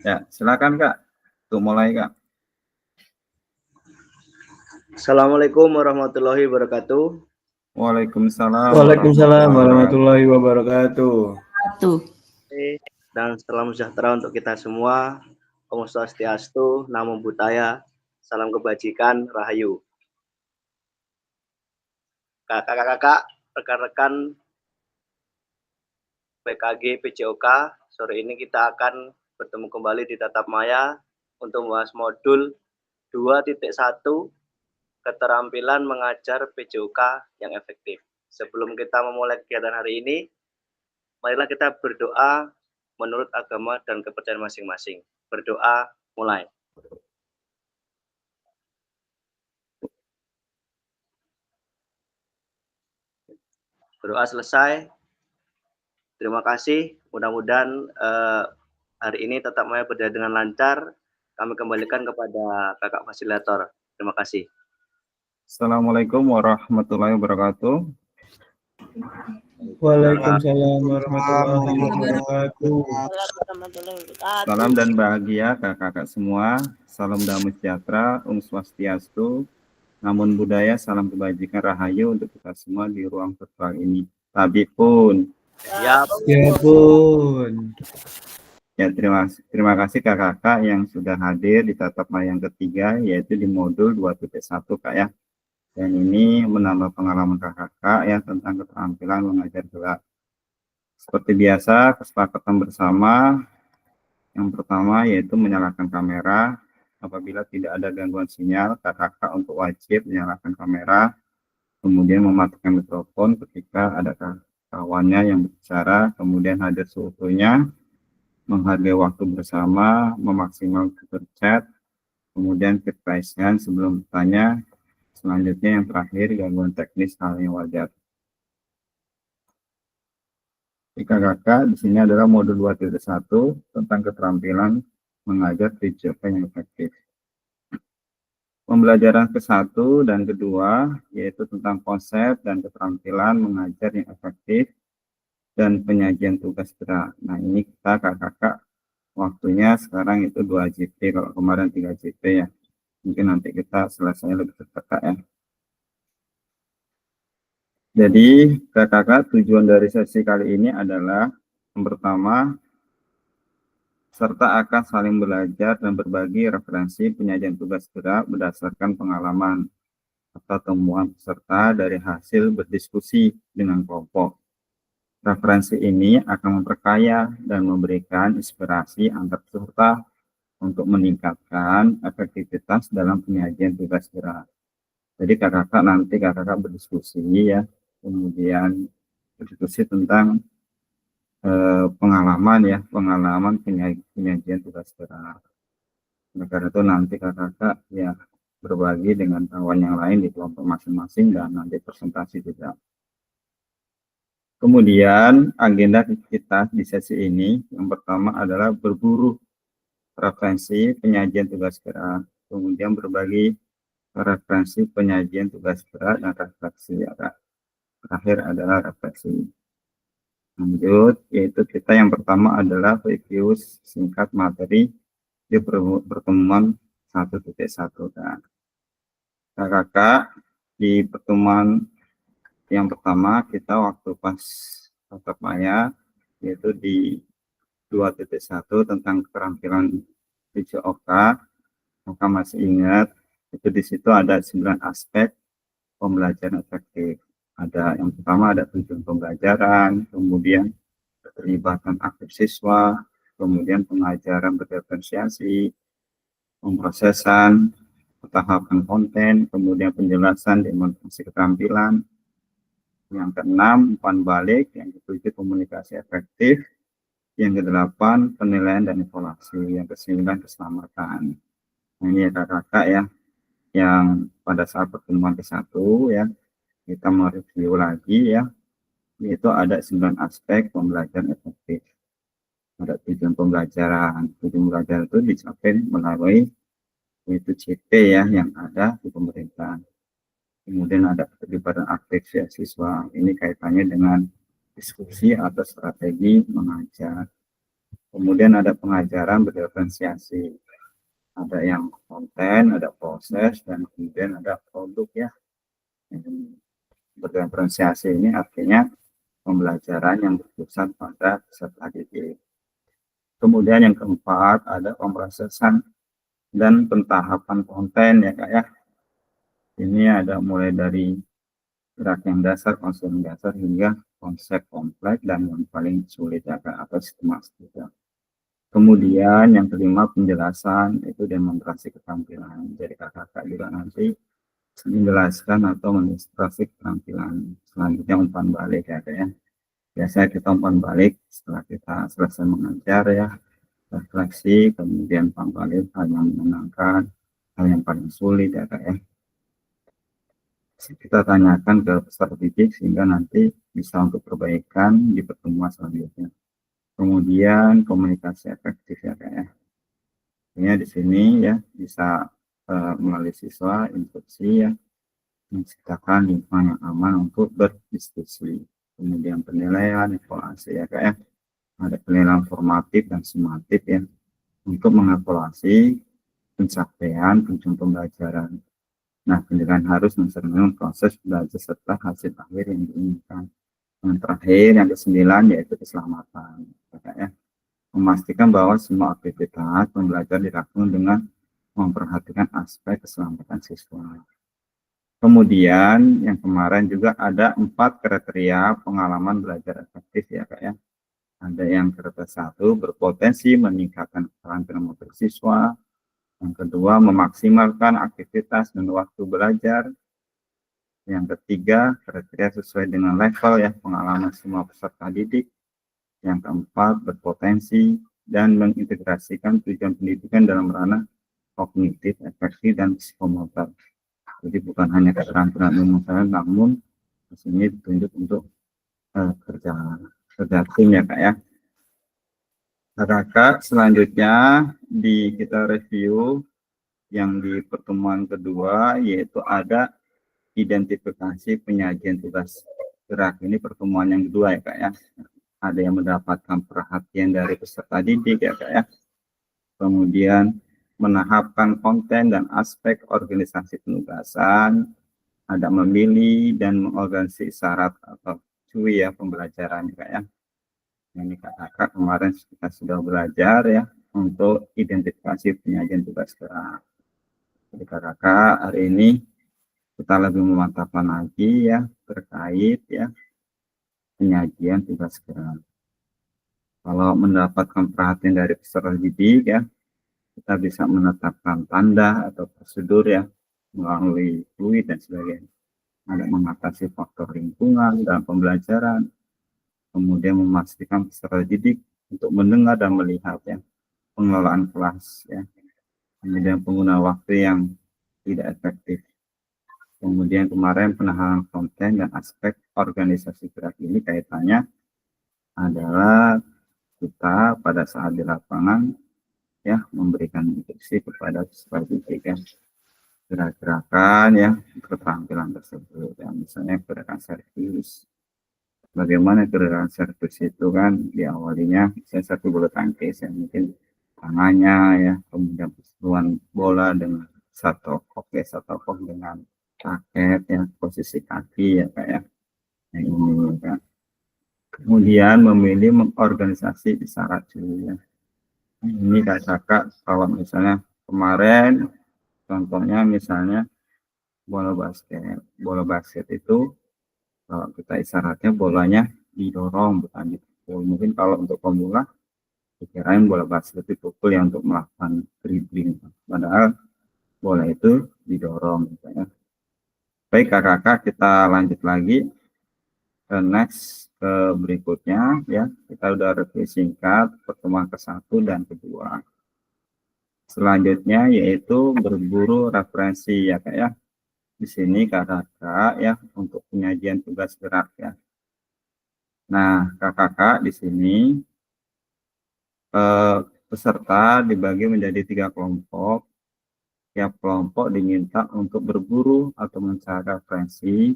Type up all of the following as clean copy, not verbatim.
Ya, silakan Kak. Untuk mulai Kak. Assalamualaikum warahmatullahi wabarakatuh. Waalaikumsalam Waalaikumsalam warahmatullahi wabarakatuh. Dan salam sejahtera untuk kita semua. Om Swastiastu, Namo Buddhaya, salam kebajikan, Rahayu. Kakak-kakak, rekan-rekan PKG PJOK, sore ini kita akan bertemu kembali di Tatap Maya untuk membahas modul 2.1 keterampilan mengajar PJOK yang efektif. Sebelum kita memulai kegiatan hari ini, marilah kita berdoa menurut agama dan kepercayaan masing-masing. Berdoa, mulai. Berdoa selesai. Terima kasih. Mudah-mudahan hari ini Tatap Maya berjalan dengan lancar. Kami kembalikan kepada kakak fasilitator. Terima kasih. Assalamualaikum warahmatullahi wabarakatuh. Waalaikumsalam warahmatullahi wabarakatuh. Salam dan bahagia kakak-kakak semua. Salam damai sejahtera, Om Swastiastu, Namo Buddhaya, salam kebajikan, Rahayu untuk kita semua di ruang virtual ini. Tabi pun. Ya pun. Ya, terima kasih kakak-kakak yang sudah hadir di Tatap Maya yang ketiga, yaitu di modul 2.1 Kak ya. Dan ini menambah pengalaman kakak-kakak ya tentang keterampilan mengajar gerak. Seperti biasa, kesepakatan bersama yang pertama yaitu menyalakan kamera. Apabila tidak ada gangguan sinyal, kakak-kakak untuk wajib menyalakan kamera, kemudian mematikan mikrofon ketika ada kawannya yang berbicara, kemudian hadir seutuhnya, menghargai waktu bersama, memaksimalkan berchat, kemudian keep raise hand sebelum bertanya. Selanjutnya yang terakhir, gangguan teknis hal yang wajar. Kakak-kakak, di sini adalah modul 2.1 tentang keterampilan mengajar PJOK yang efektif. Pembelajaran ke-1 dan kedua yaitu tentang konsep dan keterampilan mengajar yang efektif dan penyajian tugas gerak. Nah, ini kita kakak-kakak waktunya sekarang itu 2 JP, kalau kemarin 3 JP ya. Mungkin nanti kita selesai lebih cepat ya. Jadi kakak-kakak, tujuan dari sesi kali ini adalah yang pertama, serta akan saling belajar dan berbagi referensi penyajian tugas gerak berdasarkan pengalaman atau temuan peserta dari hasil berdiskusi dengan kelompok. Referensi ini akan memperkaya dan memberikan inspirasi antar peserta untuk meningkatkan efektivitas dalam penyajian tugas gerak. Jadi kakak-kakak nanti kakak-kakak berdiskusi ya, kemudian berdiskusi tentang pengalaman penyajian tugas gerak. Nah, karena itu nanti kakak-kakak ya berbagi dengan kawan yang lain di kelompok masing-masing dan nanti presentasi juga. Kemudian agenda kita di sesi ini yang pertama adalah berburu referensi penyajian tugas gerak, kemudian berbagi referensi penyajian tugas gerak dan refleksi. Terakhir adalah refleksi. Lanjut, yaitu kita yang pertama adalah review singkat materi di pertemuan 1.1. Dan kakak di pertemuan yang pertama kita waktu pas Tatap Maya yaitu di 2.1 tentang keterampilan PJOK. Maka masih ingat itu di situ ada 9 aspek pembelajaran efektif. Ada yang pertama ada tujuan pembelajaran, kemudian keterlibatan aktif siswa, kemudian pengajaran berdiferensiasi, pemrosesan, tahapan konten, kemudian penjelasan demonstrasi keterampilan. Yang keenam, umpan balik. Yang ketujuh, komunikasi efektif. Yang kedelapan, penilaian dan evaluasi. Yang kesembilan, keselamatan. Nah, ini ya kakak-kakak ya, yang pada saat pertemuan ke-1 ya, kita mereview lagi ya, yaitu ada 9 aspek pembelajaran efektif. Ada tujuan pembelajaran. Tujuan pembelajaran itu dicapai melalui yaitu CP ya yang ada di pemerintah. Kemudian ada keterlibatan aktif siswa. Ini kaitannya dengan diskusi atau strategi mengajar. Kemudian ada pengajaran berdiferensiasi. Ada yang konten, ada proses, dan kemudian ada produk ya. Berdiferensiasi ini artinya pembelajaran yang berpusat pada peserta didik. Kemudian yang keempat ada pemrosesan dan pentahapan konten ya Kak ya. Ini ada mulai dari gerak yang dasar, konsep dasar hingga konsep kompleks dan yang paling sulit ya Kak atau sistematis. Kemudian yang kelima penjelasan itu demonstrasi keterampilan. Jadi kakak juga nanti menjelaskan atau mendemonstrasi keterampilan. Selanjutnya umpan balik ya Kak ya. Biasanya kita umpan balik setelah kita selesai mengajar ya, refleksi, kemudian umpan balik hal yang menyenangkan, hal yang paling sulit ya Kak ya. Kita tanyakan ke peserta didik sehingga nanti bisa untuk perbaikan di pertemuan selanjutnya. Kemudian komunikasi efektif ya Kak ya. Ini di sini ya bisa melalui siswa instruksi ya, menciptakan lingkungan yang aman untuk berdiskusi. Kemudian penilaian, evaluasi ya Kak ya. Ada penilaian formatif dan sumatif ya, untuk mengevaluasi pencapaian tujuan pembelajaran. Nah, penilaian harus mencerminkan proses belajar serta hasil akhir yang diinginkan. Yang terakhir, yang ke-9 yaitu keselamatan. Ya Kak ya. Memastikan bahwa semua aktivitas pembelajaran dilakukan dengan memperhatikan aspek keselamatan siswa. Kemudian yang kemarin juga ada 4 kriteria pengalaman belajar efektif ya Kak ya. Ada yang kriteria 1 berpotensi meningkatkan keterampilan motor siswa. Yang kedua memaksimalkan aktivitas dan waktu belajar. Yang ketiga kriteria sesuai dengan level ya pengalaman semua peserta didik. Yang keempat berpotensi dan mengintegrasikan tujuan pendidikan dalam ranah kognitif, efektif, dan psikomotor. Jadi bukan hanya keterampilan umum saja, namun di sini ditunjuk untuk kerja tim ya Kak ya. Kakak selanjutnya kita review yang di pertemuan kedua yaitu ada identifikasi penyajian tugas gerak. Ini pertemuan yang kedua ya Kak ya. Ada yang mendapatkan perhatian dari peserta didik ya Kak ya. Kemudian menahapkan konten dan aspek organisasi penugasan, ada memilih dan mengorganisasi syarat atau CUI ya pembelajaran Kak ya. Ini kakak kemarin kita sudah belajar ya untuk identifikasi penyajian tugas gerak. Jadi kakak hari ini kita lebih memantapkan lagi ya terkait ya penyajian tugas gerak. Kalau mendapatkan perhatian dari peserta didik ya, kita bisa menetapkan tanda atau prosedur ya melalui fluid dan sebagainya. Ada mengatasi faktor lingkungan dalam pembelajaran, kemudian memastikan peserta didik untuk mendengar dan melihat ya pengelolaan kelas ya, kemudian penggunaan waktu yang tidak efektif. Kemudian kemarin penahanan konten dan aspek organisasi gerak ini kaitannya adalah kita pada saat di lapangan ya memberikan instruksi kepada peserta didik ya gerak-gerakan ya keterampilan tersebut ya, misalnya gerakan servis. Bagaimana gerakan servis itu kan diawalinya saya satu bulu tangkis ya, mungkin tangannya ya, kemudian sentuhan bola dengan satu kok dengan raket ya, posisi kaki ya kayak yang ini kan. Kemudian memilih mengorganisasi isyarat dulu ya. Ini kakak kalau misalnya kemarin contohnya misalnya bola basket itu kalau kita isyaratnya bolanya didorong bukan dipukul. Mungkin kalau untuk pemula dikirain bola basket dipukul yang untuk melakukan dribbling, padahal bola itu didorong misalnya. Baik kakak, kita lanjut lagi ke next ke berikutnya ya. Kita udah review singkat pertemuan ke-1 dan kedua. Selanjutnya yaitu berburu referensi ya Kak ya. Di sini kakak ya untuk penyajian tugas gerak ya. Nah kakak di sini peserta dibagi menjadi 3 kelompok. Tiap kelompok diminta untuk berburu atau mencari referensi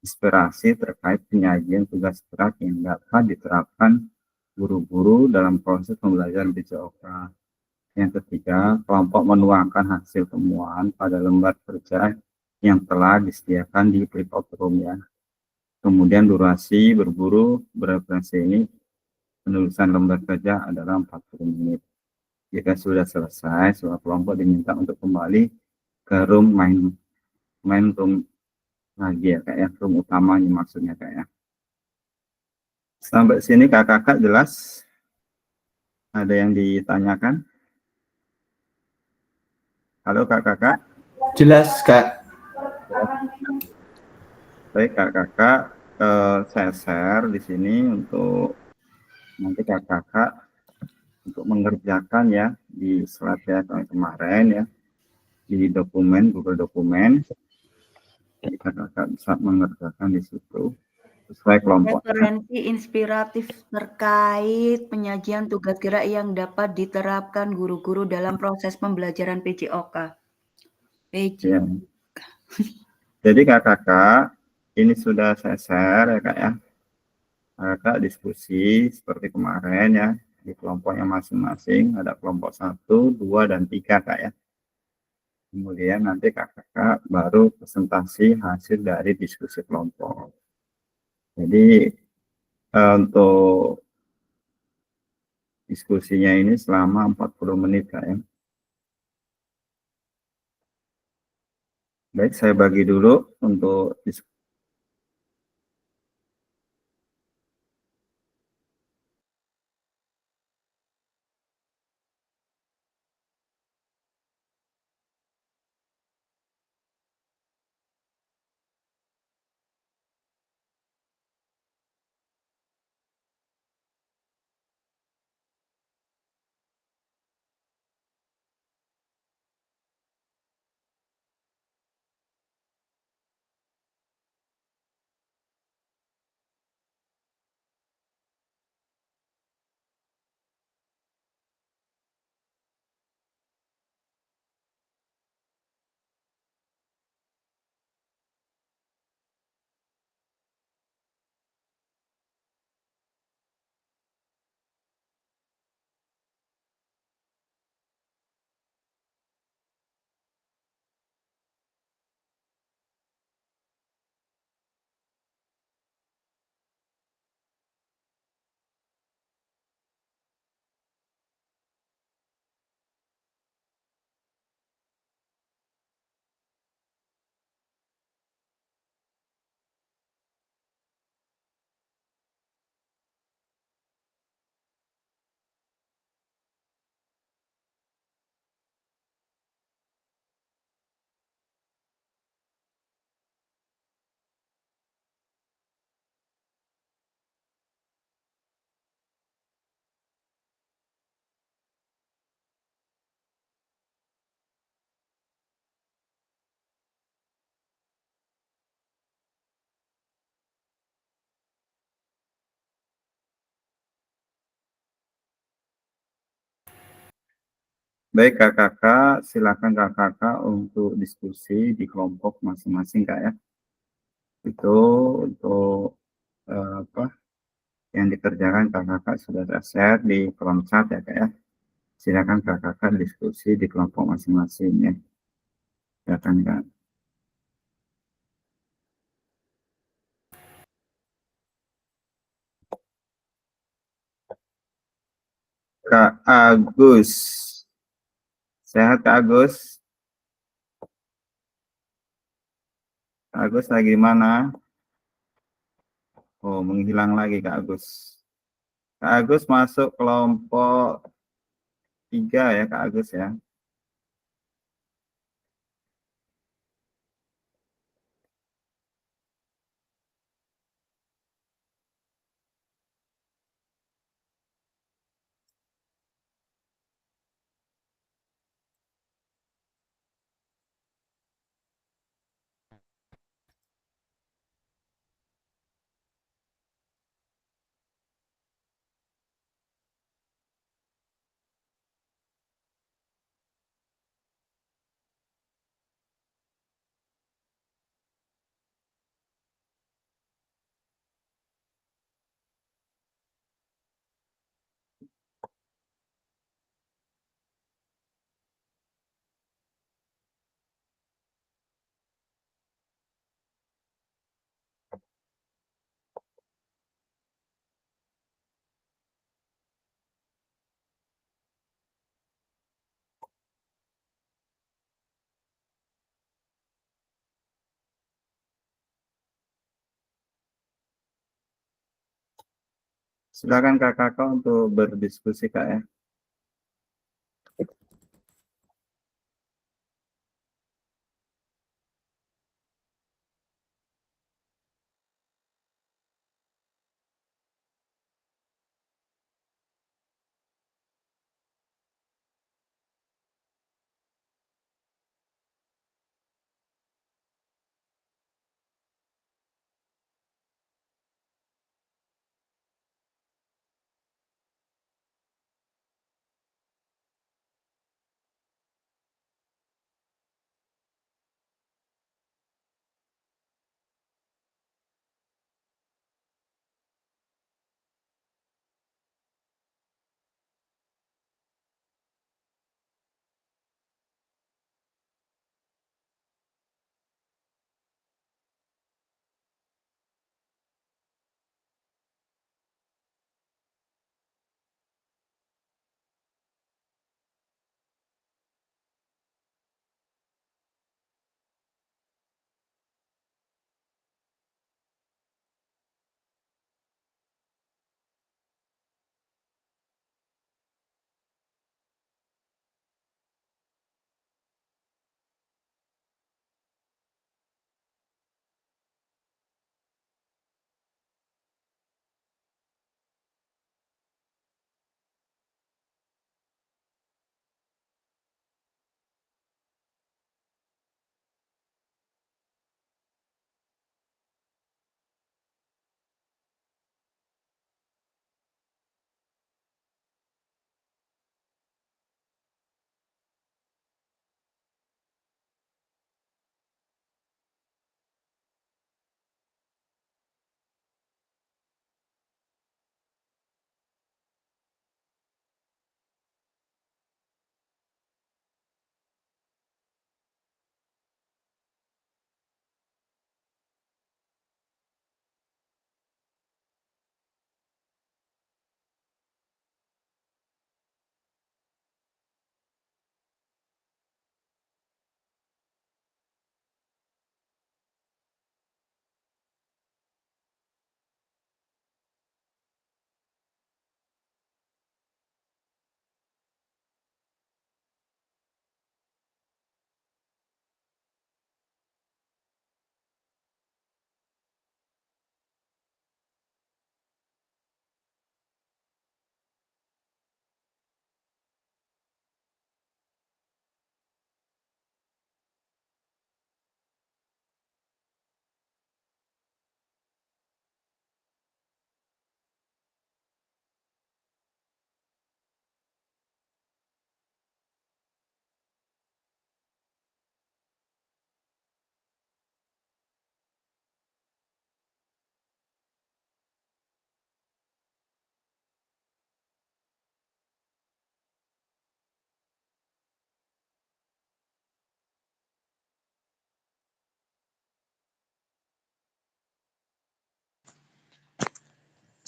inspirasi terkait penyajian tugas gerak yang dapat diterapkan guru-guru dalam proses pembelajaran PJOK. Yang ketiga, kelompok menuangkan hasil temuan pada lembar kerja yang telah disediakan di breakout room ya. Kemudian durasi berburu bereferensi ini penulisan lembar kerja adalah 40 menit. Jika sudah selesai, semua kelompok diminta untuk kembali ke room main room lagi ya kayak room utamanya maksudnya kayak. Sampai sini kakak jelas? Ada yang ditanyakan? Halo kakak. Jelas, Kak. Baik kakak, saya share di sini untuk nanti kakak untuk mengerjakan ya di slide ya kemarin ya di dokumen Google Dokumen. Jadi kakak bisa mengerjakan di situ sesuai kelompok. Referensi inspiratif terkait penyajian tugas gerak yang dapat diterapkan guru-guru dalam proses pembelajaran PJOK. Ya. Jadi kakak, ini sudah saya share ya kak ya. Kakak diskusi seperti kemarin ya di kelompoknya masing-masing. Ada kelompok 1, 2, dan 3 kak ya. Kemudian nanti kakak baru presentasi hasil dari diskusi kelompok. Jadi untuk diskusinya ini selama 40 menit kak ya. Baik, saya bagi dulu untuk diskusi. Baik kakak, silakan kakak untuk diskusi di kelompok masing-masing kak ya. Itu untuk apa yang dikerjakan kakak sudah saya share di kolom chat ya kak ya. Silakan kakak diskusi di kelompok masing-masing ya. Silakan kak. Kak Agus. Sehat Kak Agus? Kak Agus lagi di mana? Oh, menghilang lagi Kak Agus. Kak Agus masuk kelompok 3 ya Kak Agus ya. Silakan kakak untuk berdiskusi Kak ya.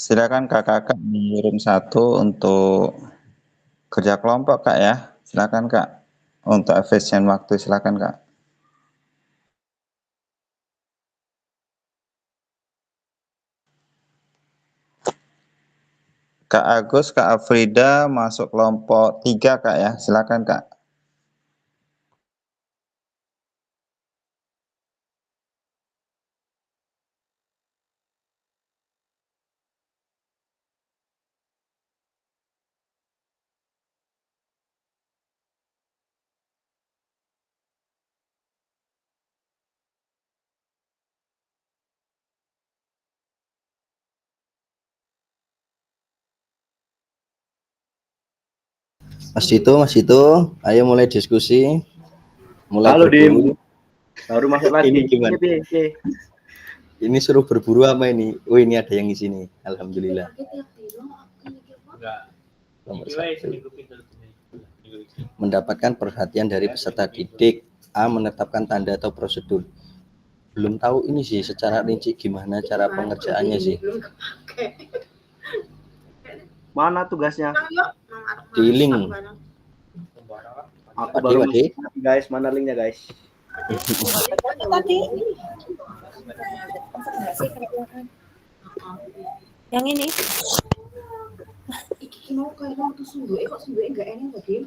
Silakan kakak di room 1 untuk kerja kelompok Kak ya. Silakan Kak. Untuk efisien waktu silakan Kak. Kak Agus, Kak Afrida masuk kelompok 3 Kak ya. Silakan Kak. Mas Dito, ayo mulai diskusi. Mulai Halo, berburu. Baru masuk lagi. Ini gimana? Ini suruh berburu apa ini? Oh, ini ada yang di sini. Alhamdulillah. Nomor 1. Mendapatkan perhatian dari peserta didik. A. Menetapkan tanda atau prosedur. Belum tahu ini sih secara rinci gimana cara pengerjaannya sih. Mana tugasnya? Di link. Aku baru guys, mana linknya guys? Yang ini.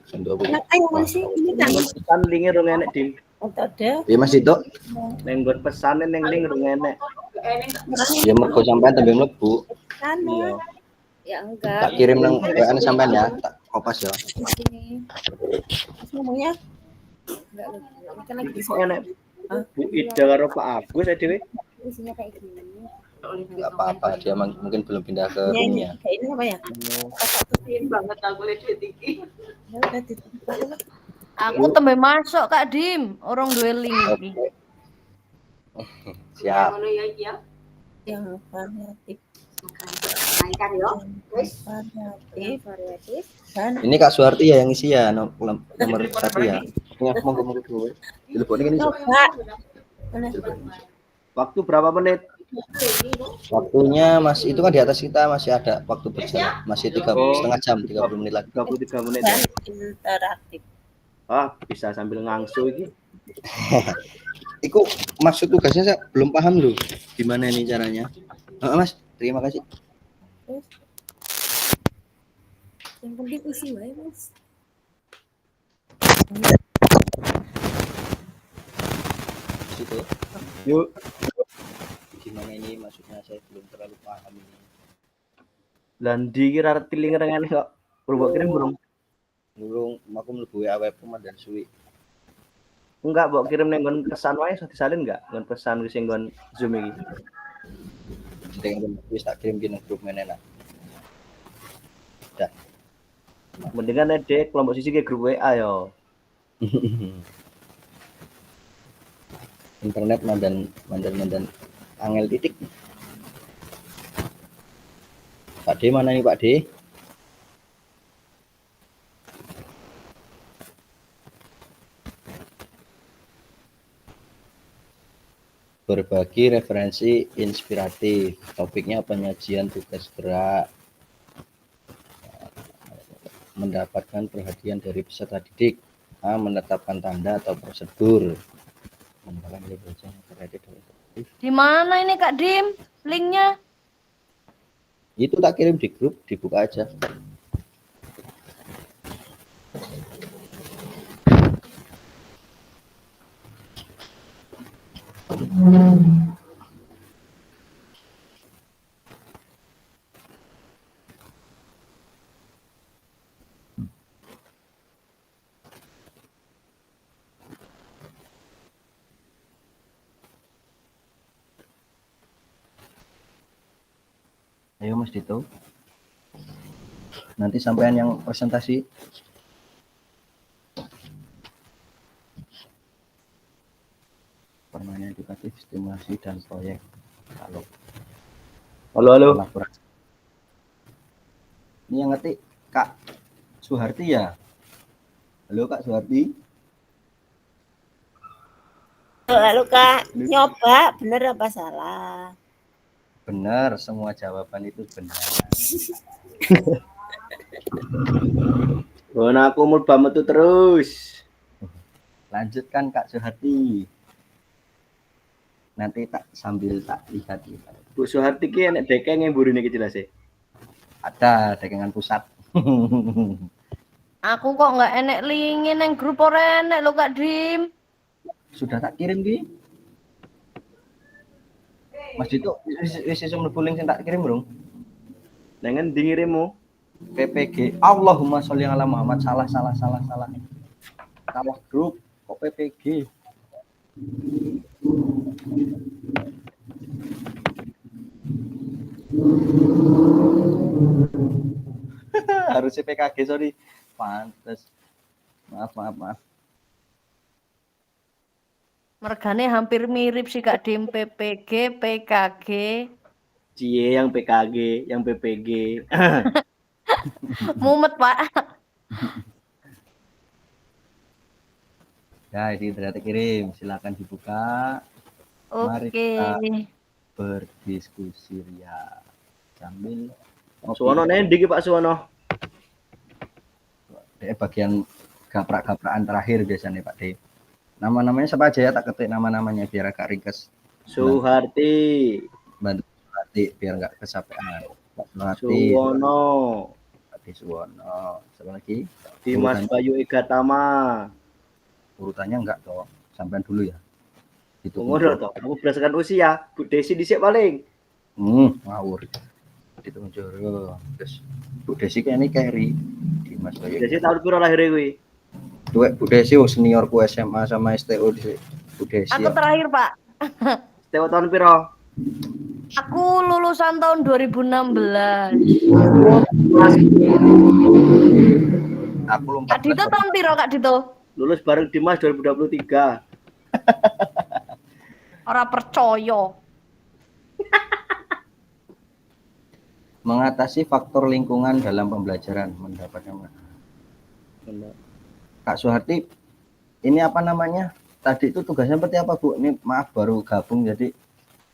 Sendok apa? Ayo masih ini kan. Neng pesan linge rong enek dim. Ada. Iya Mas Dito. Neng nggon pesane neng ling rong enek. Ya mergo sampean tembe mlebu. Iya. Sana. Ya enggak. Tak kirim nang WA sampean ya, tak kopas ya. Di sini. Mas ngomongnya enggak kan lagi di Kok enek Bu Ida karo Pak Agus ya dhewe? isinya kayak gini. Enggak apa-apa, dia mungkin belum pindah ke Ya, ini roomnya. kayak ini apa ya? banget aku lihat iki. Ya udah ditutup. Aku tembe masuk Kak Dim, orang duwe link iki. Siap. Ngono ya iki ya. Yang variatif. Mainkan yo. Wis. Variatif. Dan Ini Kak Suharti ya yang isi ya nomor 1 ya. Ini aku mau ngomong dulu. Telepon ini coba. Mana? Waktu berapa menit? waktunya masih itu kan di atas kita masih ada waktu berjalan, masih 3,5 jam, 30 menit lagi. 33 menit. Dan Ya? interaktif. Ah, bisa sambil ngangsu iki. Iku maksud tugasnya saya belum paham loh. Gimana ini caranya? Mas, terima kasih. Yang penting isi wae, Mas. Situ. Yuk. Gimana ini maksudnya saya belum terlalu paham ini. Landi kira arti ling rong enek kok. Mbok kirim burung. Burung aku mlebu WA web dan suwi. Enggak, mbok kirim ning nggon pesan wae iso disalin enggak? Nggon pesan wis nggon Zoom iki. Dengan wis tak kirim di grup menena. Mendingan Dek kelompok sisi ke grup WA yo. Internet mandan angel titik. Pak D mana nih Pak D? Berbagi referensi inspiratif. Topiknya penyajian tugas gerak. Mendapatkan perhatian dari peserta didik. A. Menetapkan tanda atau prosedur. Di mana ini Kak Dim? Linknya? Itu tak kirim di grup, dibuka aja. Ayo Mas Dito. Nanti sampean yang presentasi. Permainan edukatif, stimulasi dan proyek. Halo. Kolaborasi. Ini yang ngetik Kak Suharti ya. Halo Kak Suharti. Halo Kak, nyoba bener apa salah? Benar, semua jawaban itu benar. Bon aku mulba metu terus. Lanjutkan Kak Suharti. Nanti tak sambil tak lihat. Bu Suharti ki enek dekeng yang burine iki jelas e. Ada dekengan pusat. Aku kok nggak enek linknya neng grup ora enek lo Kak Dim. Sudah tak kirim Ki. Mas Dito wis iso mlebu link sing tak kirim, Bro. Nang endi ngirimmu? PPG. Allahumma sholli ala Muhammad. Salah. Salah grup kok PPG. Harusnya PKG, sorry. Pantes. Maaf. Mergane hampir mirip sih Kak Dim, PPG, PKG. Cie yang PKG, yang PPG. Mumet Pak. Ya, ini ternyata kirim. Silakan dibuka. Mari Oke. kita berdiskusi ya. Sambil Suwono nendi ki Pak Suwono? bagian gaprak-gaprakan terakhir biasanya Pak D. Nama-namanya siapa aja ya, tak ketik nama-namanya biar agak ringkas. Suharti, Bantu berarti biar enggak kesapean. Pak Suharti, Suwono, Deswono. Siapa lagi? Dimas Urutannya- Bayu Egatama. Urutannya enggak toh. Sampean dulu ya. Itu Ngono toh. Kamu berdasarkan usia. Bu Desi dhisik paling. ngawur. Itu Joro. Terus Bu Desi kayaknya carry. Dimas Bayu. Desi tahun piro lahir kuwi? Bu Desi seniorku SMA sama STO di Bu Desi. Aku terakhir, Pak. Tewa tahun piro? Aku lulusan tahun 2016. Aku lu Kak Dito tahun piro, Kak Dito? Lulus bareng Dimas 2023. Ora percaya. mengatasi faktor lingkungan dalam pembelajaran mendapatnya Kak Suharti, ini apa namanya? Tadi itu tugasnya seperti apa, Bu? Ini maaf baru gabung jadi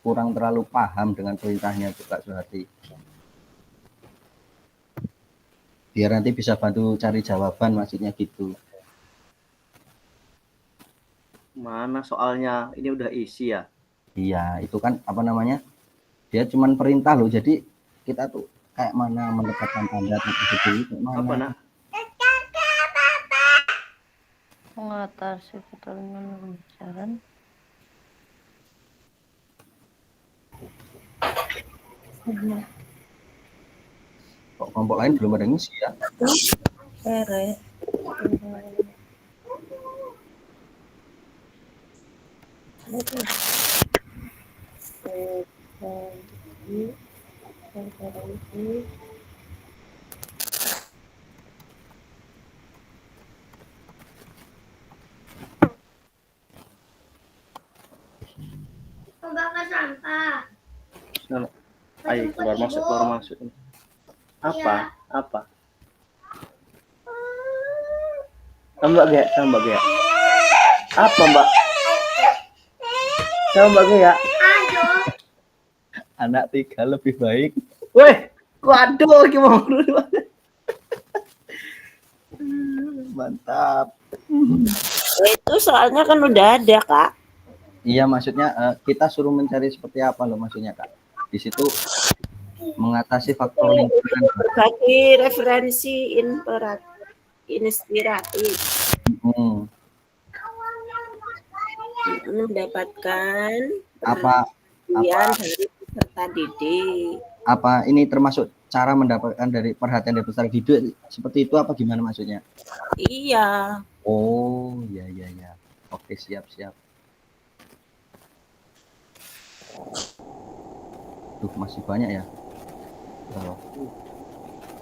kurang terlalu paham dengan perintahnya tuh Kak Suharti. Biar nanti bisa bantu cari jawaban maksudnya gitu. Mana soalnya? Ini udah isi ya. Iya, itu kan apa namanya? Dia cuman perintah loh. Jadi kita tuh kayak mana mendapatkan tanda itu mana? Apa nak? Mengatasi pertolongan pembelajaran. Kok kelompok lain belum ada ngisi ya? Ere. Membakar sampah. Ayo keluar masuk. Apa? Apa? Mbak Gea. Apa Mbak? Sama Mbak Gea. Ayo. Anak 3 lebih baik. Weh, waduh gimana? Mantap. Itu soalnya kan udah ada, Kak. Iya, maksudnya kita suruh mencari seperti apa loh maksudnya Kak. Di situ mengatasi faktor lingkungan. Berbagi referensi inspiratif. Mendapatkan Apa dari peserta didik. apa ini termasuk cara mendapatkan dari perhatian dari peserta didik seperti itu apa gimana maksudnya? Iya. Oh, iya. Oke, siap. Tuh, masih banyak ya.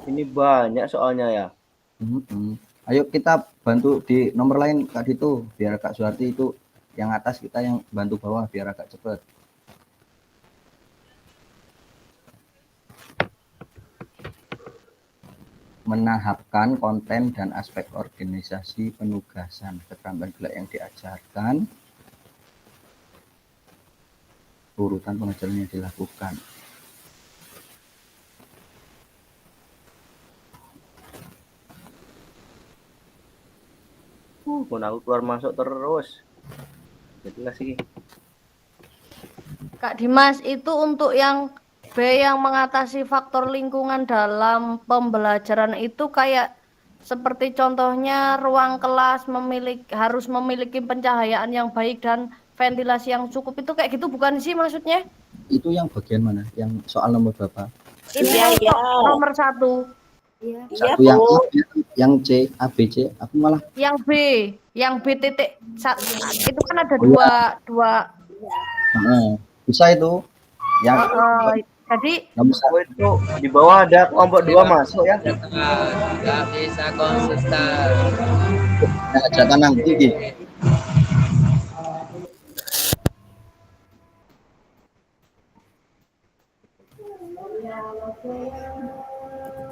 Ini banyak soalnya ya. Ayo kita bantu di nomor lain Kak Dito, biar Kak Suharti itu yang atas, kita yang bantu bawah biar agak cepet. Menahapkan konten dan aspek organisasi penugasan, keterampilan gerak yang diajarkan, urutan pengajaran yang dilakukan. Pun aku keluar masuk terus. Jadi sih. Kak Dimas, itu untuk yang B yang mengatasi faktor lingkungan dalam pembelajaran itu kayak seperti contohnya ruang kelas harus memiliki pencahayaan yang baik dan ventilasi yang cukup, itu kayak gitu bukan sih maksudnya? Itu yang bagian mana? Yang soal nomor berapa? Ini Iya. nomor 1. Satu yang A, yang C, A, B, C. Aku malah Yang B titik itu kan ada Oh, dua. bisa itu. Yang Jadi nomor satu. Oh, itu di bawah ada kelompok 2 masuk ya. Nggak bisa konsisten. Ada tanang tinggi.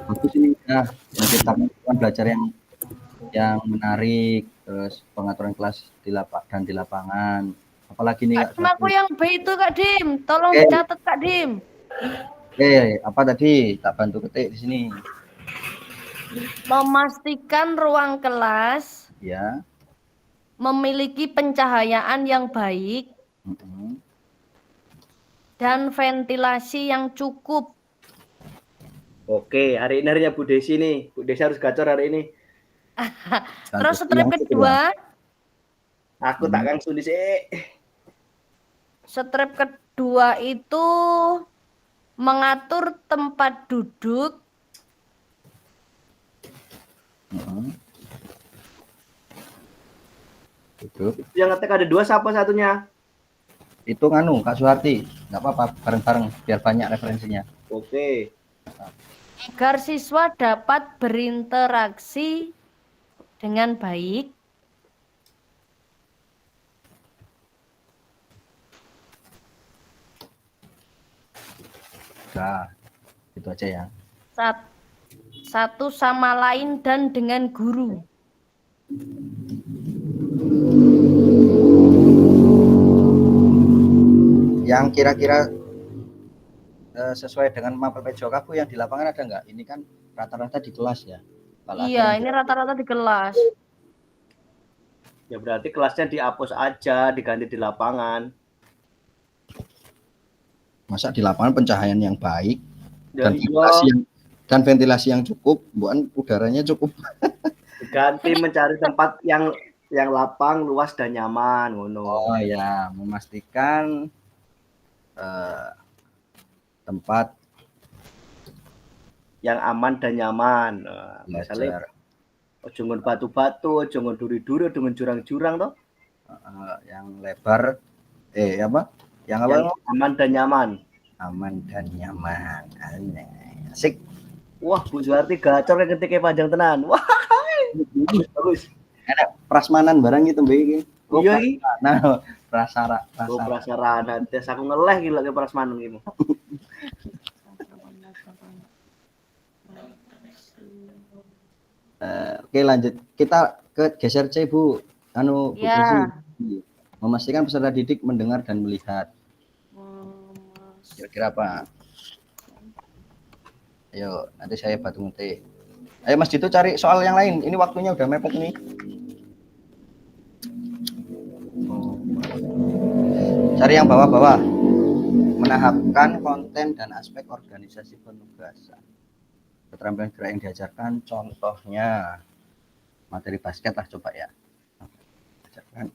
Bagus ini ya, menciptakan belajar yang menarik, terus pengaturan kelas di lapangan. Apalagi nih Kak? aku yang B itu Kak Dim, tolong Oke. dicatat Kak Dim. Apa tadi? Tak bantu ketik di sini. Memastikan ruang kelas Ya. memiliki pencahayaan yang baik dan ventilasi yang cukup. Oke, hari ini harinya Bu Desi nih. Bu Desi harus gacor hari ini. Terus strip Yang kedua, Aku tak kang suni sih. strip kedua itu mengatur tempat duduk Itu Yang ngetek ada 2, siapa satunya? itu nganu Kak Suharti, nggak apa-apa bareng-bareng biar banyak referensinya. Oke. agar siswa dapat berinteraksi dengan baik. Udah, itu aja ya. Satu sama lain dan dengan guru. Yang kira-kira sesuai dengan mapel PJOK aku yang di lapangan ada nggak? Ini kan rata-rata di kelas ya. Kalau ada Iya, yang ini rata-rata di kelas. Ya berarti kelasnya dihapus aja, diganti di lapangan. masa di lapangan pencahayaan yang baik Ya, dan ventilasi yang cukup, bukan udaranya cukup. diganti mencari tempat yang lapang, luas dan nyaman, ngono. Oh ya, memastikan tempat Yang aman dan nyaman. Nah, misalnya belajar ojo ngon batu-batu, ojo ngon duri-duri, ojo ngon jurang-jurang toh. yang lebar, apa? Yang apa? Yang aman dan nyaman. Aman dan nyaman. Asik. Wah, Bu Suharti gacor ketika panjang tenan. Wah, bagus. Ada prasmanan barang gitu mbak. Iya iki. Nah, prasara. Prasarana, tes aku ngeleh gila ke prasmanan gitu. Oke lanjut, kita ke geser C Bu. Bu Ya. Desi. Memastikan peserta didik mendengar dan melihat. Kira-kira apa? Ayo, nanti saya batu ngetik. Ayo Mas Dito cari soal yang lain. Ini waktunya udah mepet nih. Cari yang bawah-bawah. Menahapkan konten dan aspek organisasi penugasan. Keterampilan gerak yang diajarkan, contohnya materi basket lah coba ya. Ajarkan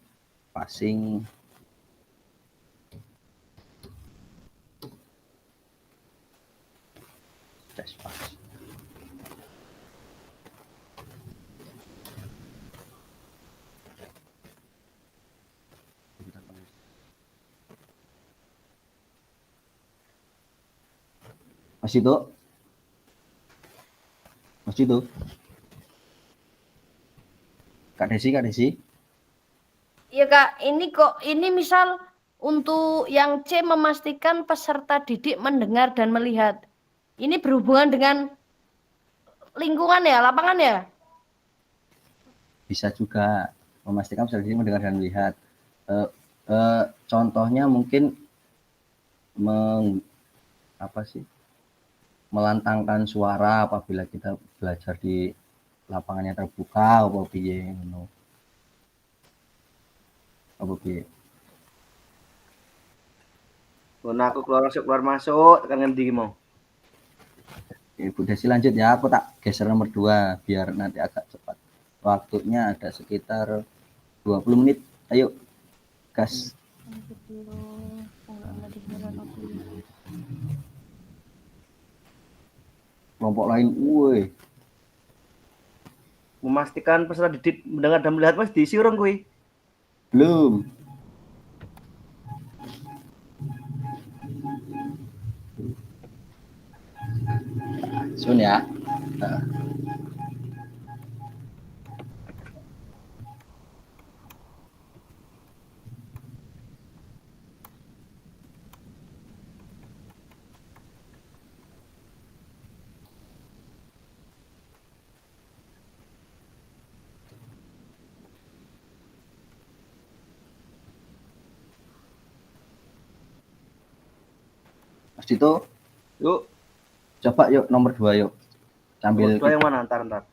passing, chest pass. Mas Dito? Mas Dito? Kak Desi? Iya Kak, ini misal untuk yang C memastikan peserta didik mendengar dan melihat. Ini berhubungan dengan lingkungan ya, lapangan ya? Bisa juga memastikan peserta didik mendengar dan melihat. Contohnya mungkin melantangkan suara apabila kita belajar di lapangannya terbuka apa piye ngono. Apa piye? Ngono aku keluar masuk tekan ngendi ki mau. Bu Desi lanjut ya, aku tak geser nomor 2 biar nanti agak cepat. Waktunya ada sekitar 20 menit. Ayo, gas. Kelompok lain, woi. Memastikan peserta didik mendengar dan melihat Mas diisi urung kuwi. Belum. Sun ya. Mas Dito, Yuk, coba yuk nomor 2 yuk. Sambil nomor 2 yang mana ntar.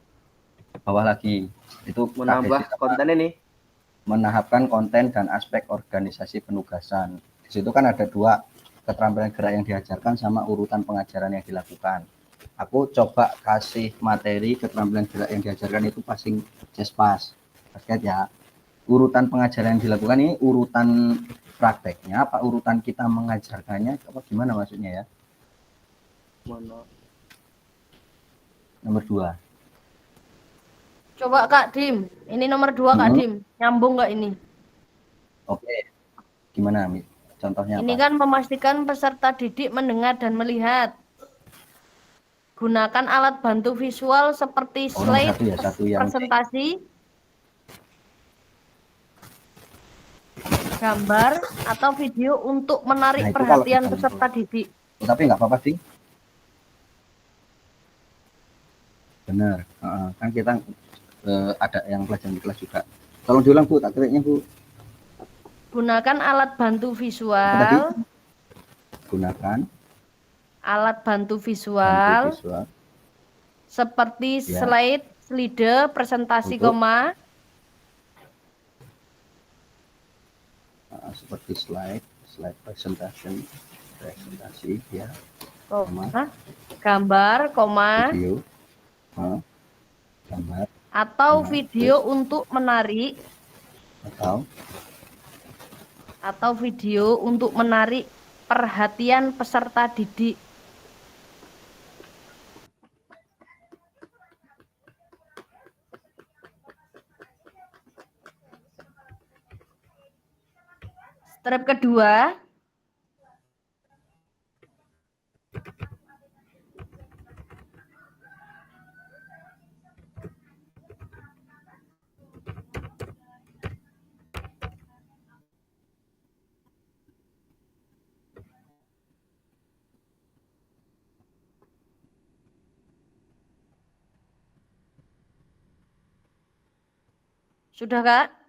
bawah lagi. Itu Menambah konten ini. Menahapkan konten dan aspek organisasi penugasan. Di situ kan ada 2 keterampilan gerak yang diajarkan sama urutan pengajaran yang dilakukan. Aku coba kasih materi keterampilan gerak yang diajarkan itu passing Jespas basket ya. Urutan pengajaran yang dilakukan ini urutan prakteknya apa urutan kita mengajarkannya apa gimana maksudnya ya? Mana? Nomor 2. Coba Kak Dim, ini nomor 2 Kak Dim, nyambung nggak ini? Oke. Gimana Mi? Contohnya Ini apa? kan memastikan peserta didik mendengar dan melihat. Gunakan alat bantu visual seperti Oh, nomor slide, satu ya, satu yang presentasi, gambar, atau video untuk menarik Nah, itu kalau perhatian kita peserta didik. tapi nggak apa-apa sih. Benar. Kan kita ada yang pelajaran di kelas juga. Tolong diulang Bu, tak ketiknya Bu. Gunakan alat bantu Apa tadi? visual, Gunakan alat bantu bantu visual, visual. seperti Ya. slide, presentasi, Untuk- koma, Seperti slide presentasi ya, koma, gambar, koma, video, gambar atau Nah, video untuk menarik, atau video untuk menarik perhatian peserta didik. Step kedua, sudah Kak?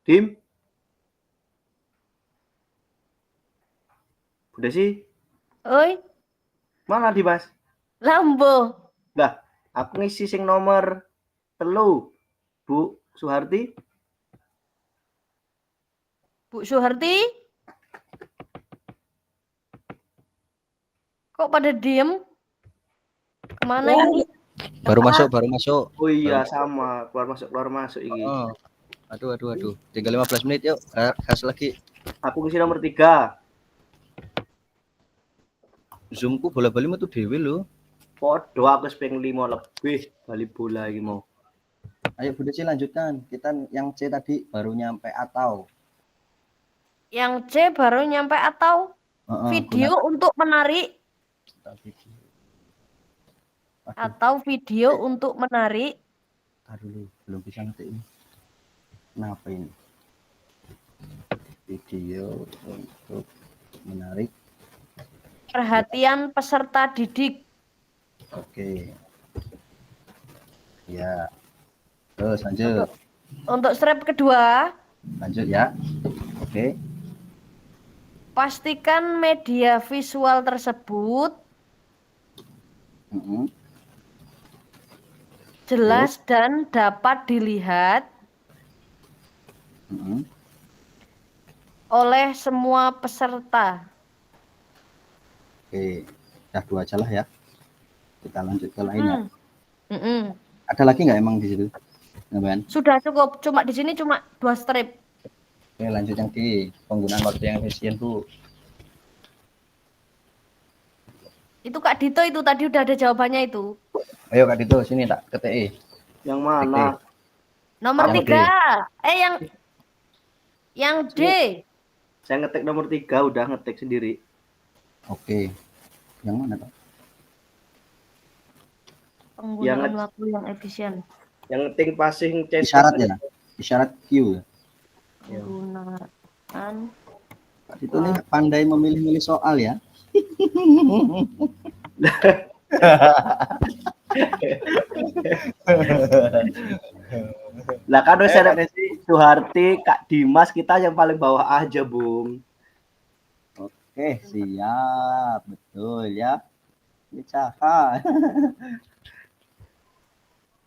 Dim? Udah sih? Oi, Mana Dimas? Lambo. Lah, aku ngisi sing nomor 3. Bu Suharti? Bu Suharti? Kok pada diem? Kemana ini? baru masuk. Oh iya, sama. Keluar masuk ini. Oh. Aduh. Tinggal 15 menit yuk. Gas lagi. Aku ngisi nomor 3. Zoomku bola-bali metu dhewe lho. Podo aku speng 5 lebih bali bola iki mau. Ayo Bu Desi lanjutkan. Kita yang C tadi baru nyampe atau. Yang C baru nyampe atau video untuk menarik Video. atau video untuk menarik. Tar dulu, belum bisa ngetik ini. Kenapa ini? Video untuk menarik Perhatian peserta didik. Oke. Ya. Terus lanjut. Untuk step kedua, Lanjut ya. Oke. pastikan media visual tersebut jelas dan dapat dilihat oleh semua peserta. Oke. Udah 2 aja lah ya. Kita lanjut ke lainnya. Mm-mm. Ada lagi nggak emang di situ? Nambahan? Sudah cukup, cuma di sini cuma 2 strip. Oke, lanjut yang di penggunaan waktu yang efisien, Bu. Itu Kak Dito itu tadi udah ada jawabannya itu. Ayo Kak Dito, sini tak ketik. Yang mana? Nomor Yang 3. Yang D. Saya ngetik nomor 3 udah ngetik sendiri. Oke. Yang mana Pak? Penggunaan Yang- waktu yang efisien. Yang penting passing chest Isyarat ya. Isyarat Q ya. Penggunaan Pak Dito nih pandai memilih-milih soal ya. Lah kan wis ada Suharti, Kak Dimas, kita yang paling bawah aja, Bung. Oke, siap. Betul ya. Ini Caka.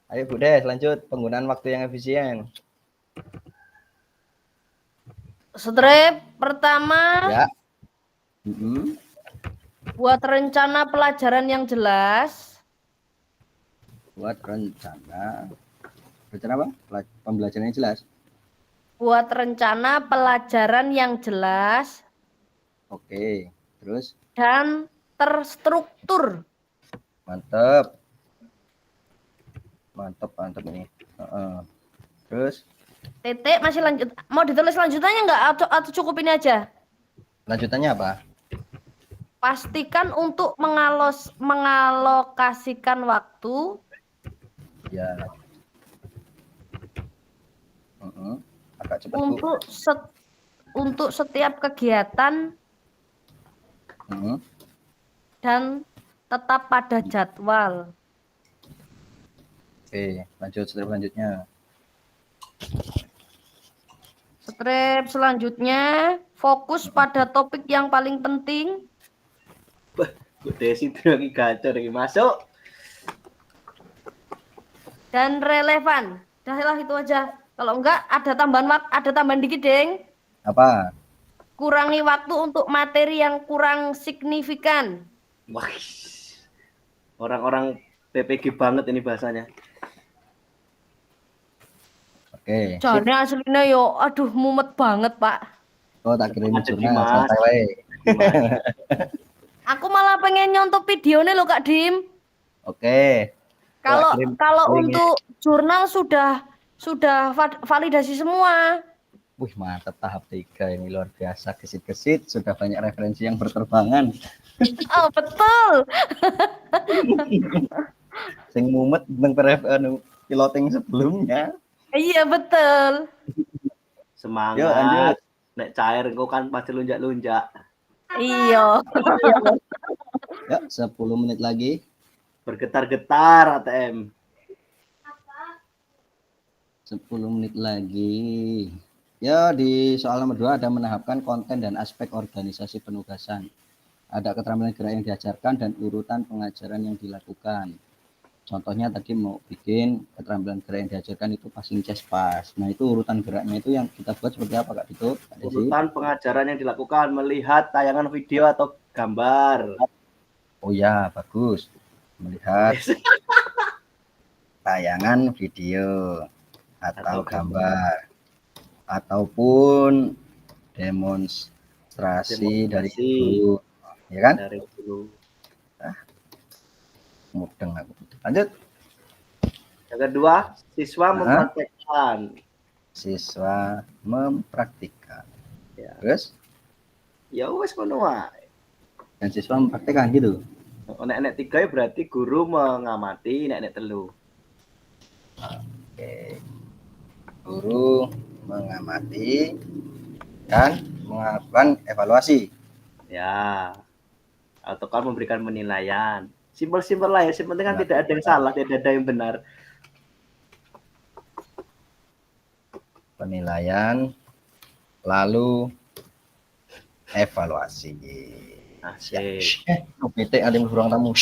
Ayo Bu Des, lanjut penggunaan waktu yang efisien. strip pertama, Ya. Mm-mm. buat rencana pelajaran yang jelas. Buat rencana. Rencana apa? Pembelajaran yang jelas. Buat rencana pelajaran yang jelas Oke. Terus dan terstruktur. mantap. Mantap ini. Terus Titik masih lanjut. Mau ditulis lanjutannya nggak atau cukup ini aja? lanjutannya apa? Pastikan untuk mengalokasikan waktu Ya. Agak cepat Bu. untuk setiap kegiatan dan tetap pada jadwal. Oke, lanjut strip selanjutnya. Strip selanjutnya, fokus pada topik yang paling penting. Bu Desi itu lagi gacor lagi masuk. Dan relevan. Dah itu aja. Kalau enggak ada tambahan dikit, Deng. Apa? Kurangi waktu untuk materi yang kurang signifikan. Wah. Orang-orang PPG banget ini bahasanya. Oke. Soalnya aslinya yo, aduh mumet banget, Pak. Oh, tak kirimin Ada jurnal Dimas. santai wae. Aku malah pengen nyontok videonya loh, Kak Dim. Oke. Kalau kirim linknya. untuk jurnal sudah validasi semua. Wih, mantap tahap 3 ini luar biasa. Gesit-gesit sudah banyak referensi yang berterbangan. Oh, betul. Sing mumet tentang piloting sebelumnya. Iya, betul. Semangat. Yuk, lanjut. Nek cair engko kan pasti lunjak-lunjak. Iya. Ya, 10 menit lagi. Bergetar-getar ATM. 10 menit lagi. Ya, di soal nomor 2 ada menahapkan konten dan aspek organisasi penugasan. Ada keterampilan gerak yang diajarkan dan urutan pengajaran yang dilakukan. Contohnya tadi mau bikin keterampilan gerak yang diajarkan itu passing chest pass. Nah, itu urutan geraknya itu yang kita buat seperti apa, Kak Dito? Urutan pengajaran yang dilakukan melihat tayangan video atau gambar. Oh ya, bagus. Melihat tayangan video atau gambar ataupun demonstrasi dari guru, ya kan? Dari guru. Mudeng aku. Lanjut. Yang kedua, siswa mempraktekkan. Siswa mempraktikkan. Ya. Terus? Ya wes ngono wae. Dan siswa mempraktikkan gitu. Nek 3 berarti guru mengamati, nek 3. Oke. Guru mengamati dan melakukan evaluasi. Ya. Atau kan memberikan penilaian. Simpel-simpel lah ya, yang penting kan tidak ada yang salah, tidak ada yang benar. Penilaian lalu evaluasi. Asik. PT ada yang ruang tamu.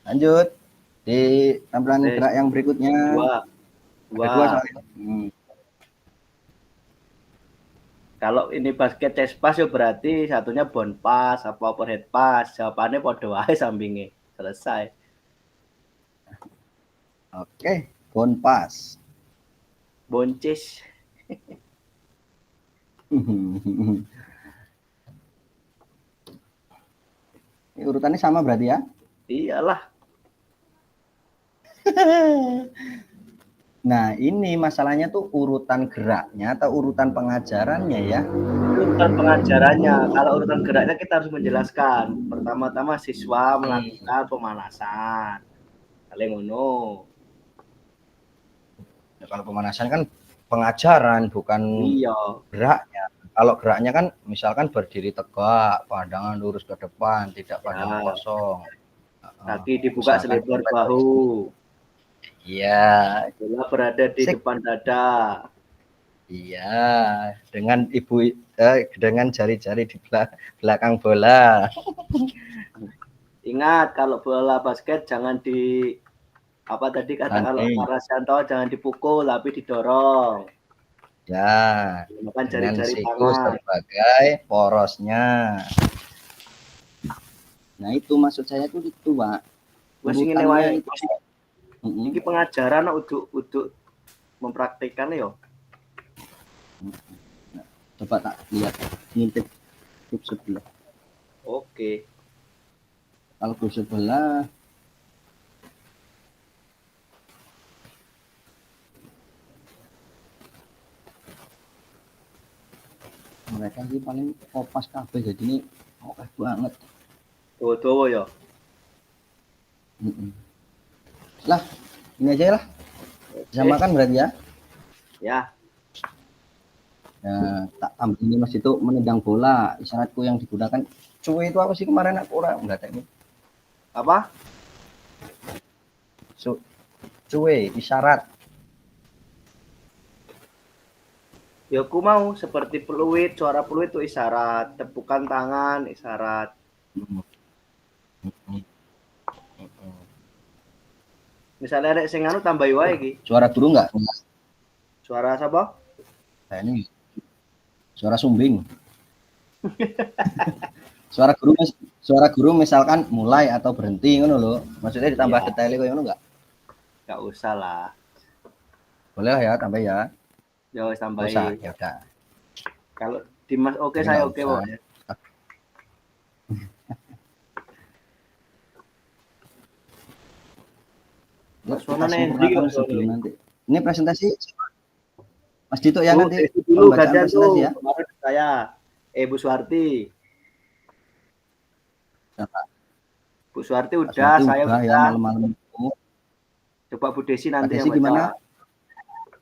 Lanjut di tampilan gerak yang berikutnya. Kedua soalnya. Kalau ini basket chest pass ya berarti satunya bone pass apa overhead pass. Jawabannya podo wae sampinge. Selesai. Oke, bone pass. Boncis. Ini urutannya sama berarti ya? Iyalah. Nah, ini masalahnya tuh urutan geraknya atau urutan pengajarannya ya. Urutan pengajarannya. Kalau urutan geraknya kita harus menjelaskan. Pertama-tama siswa melakukan pemanasan. Kalian ngono. Ya, kalau pemanasan kan pengajaran bukan Iya. geraknya. Kalau geraknya kan misalkan berdiri tegak, pandangan lurus ke depan, tidak pandang Ya. kosong. Kaki dibuka Misalkan selebar bahu. Iya, Bola berada di Sik. depan dada. iya, dengan dengan jari-jari di belakang bola. Ingat kalau bola basket jangan di apa tadi kata kalau Nanti, Karasianto jangan dipukul tapi didorong. ya, Gunakan dengan jari-jari siku tangan. sebagai porosnya. Nah, itu maksud saya tuh itu, Pak. Wes ngene Urutannya wae. itu. Mm-mm. Iki pengajaran untuk mempraktikkan yo. Coba tak lihat ngintip grup sebelah. Oke. Kalau grup sebelah mereka sih paling kopas kabeh jadi ini oke banget. Dowo-dowo yo. Mm-mm. Lah, ini aja lah. Bisa makan berarti ya. Ya. Nah, tak ambil ini Mas itu menendang bola. Isyaratku yang digunakan cuy itu apa sih kemarin aku enggak tahu ini. Apa? Cuy, isyarat. Ya aku mau seperti peluit, suara peluit itu isyarat, tepukan tangan isyarat. Misalnya ada sing anu tambahi wae iki. Suara guru enggak? Suara siapa? Nah, ini suara sumbing. suara guru misalkan mulai atau berhenti ngono lho. Maksudnya ditambah Ya. detail koyo ngono enggak? Enggak usah lah. Boleh lah ya tambah ya. Ya wis Enggak tambahi. usah, ya udah. Kalau Dimas oke Jadi saya nggak oke usah. pokoknya. Mas Wono Kita Nendi sempurnakan sebelum nanti. Ini presentasi Mas Dito ya Oh, nanti Desi dulu pembacaan gantian presentasi tuh. ya. Kemarin saya Bu Suwarti. Siapa? Bu Suwarti Mas udah, Wati saya udah ya udah. malam-malam itu. Coba Bu Desi Pak nanti Desi yang baca. gimana?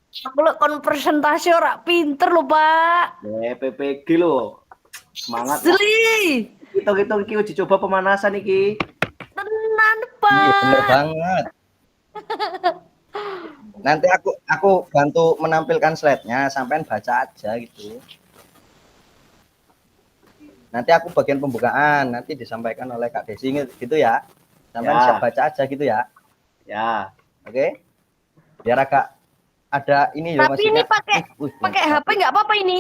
Aku lek kon presentasi ora pinter lho, Pak. PPG lo. Semangat. Lah. Asli. Hitung-hitung iki uji coba pemanasan iki. Tenan, Iya bener Pak. banget. Nanti aku bantu menampilkan slide-nya, sampean baca aja gitu. Nanti aku bagian pembukaan, nanti disampaikan oleh Kak Desi gitu ya. Sampean Ya. siap baca aja gitu ya. Ya. Oke? Biar agak ada ini ya Tapi ini maksudnya. pakai HP nggak apa-apa ini.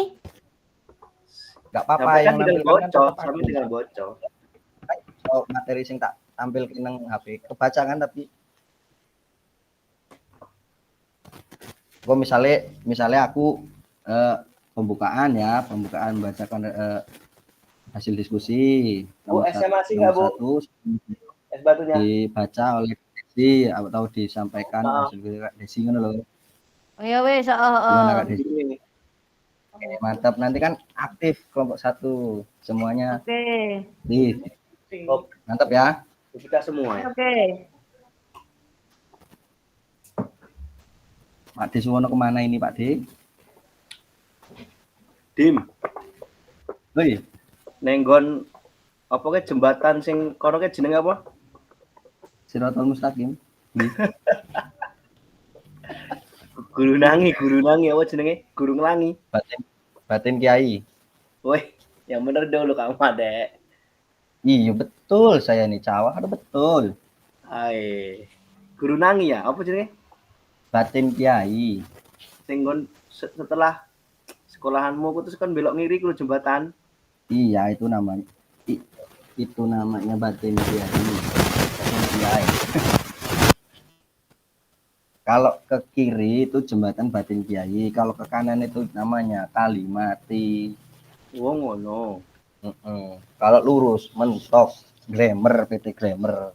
Enggak apa-apa Sampai yang kan tinggal nampilkan kan bocor, tetap sampai aku. tinggal bocor. Oh, materi sing tak tampilkan nang HP kebaca kan tapi kok misalnya aku pembukaan membacakan hasil diskusi Bu, SMA sih nggak, Bu? nomor 1 Es batunya. dibaca oleh Desi atau disampaikan hasil Desi ngono lho. Ya wes, Gimana Kak Desi? Ini. Oke, mantap. Nanti kan aktif kelompok 1 semuanya. Oke. Oh, Mantap ya. kita semua ya. Oke. Pak De Suwono kemana ini Pak De? Dim, Woi, nenggon apa ke jembatan sing kono ke jeneng apa? Siratal Mustaqim. Guru nangi apa jenenge? Guru ngelangi. Batin Kiai. Woi, yang bener dulu kamu Adek. Iya betul saya nih cawah ada betul. Hai. Guru nangi ya? Apa jenenge? Batin Kiai. Sing setelah sekolahanmu ku terus kan belok ngiri ku jembatan. Iya itu namanya. Itu namanya Batin Kiai. Batin Kiai. Kalau ke kiri itu jembatan Batin Kiai, kalau ke kanan itu namanya Kalimati. Oh ngono. Kalau lurus mentok Glamour, PT Glamour.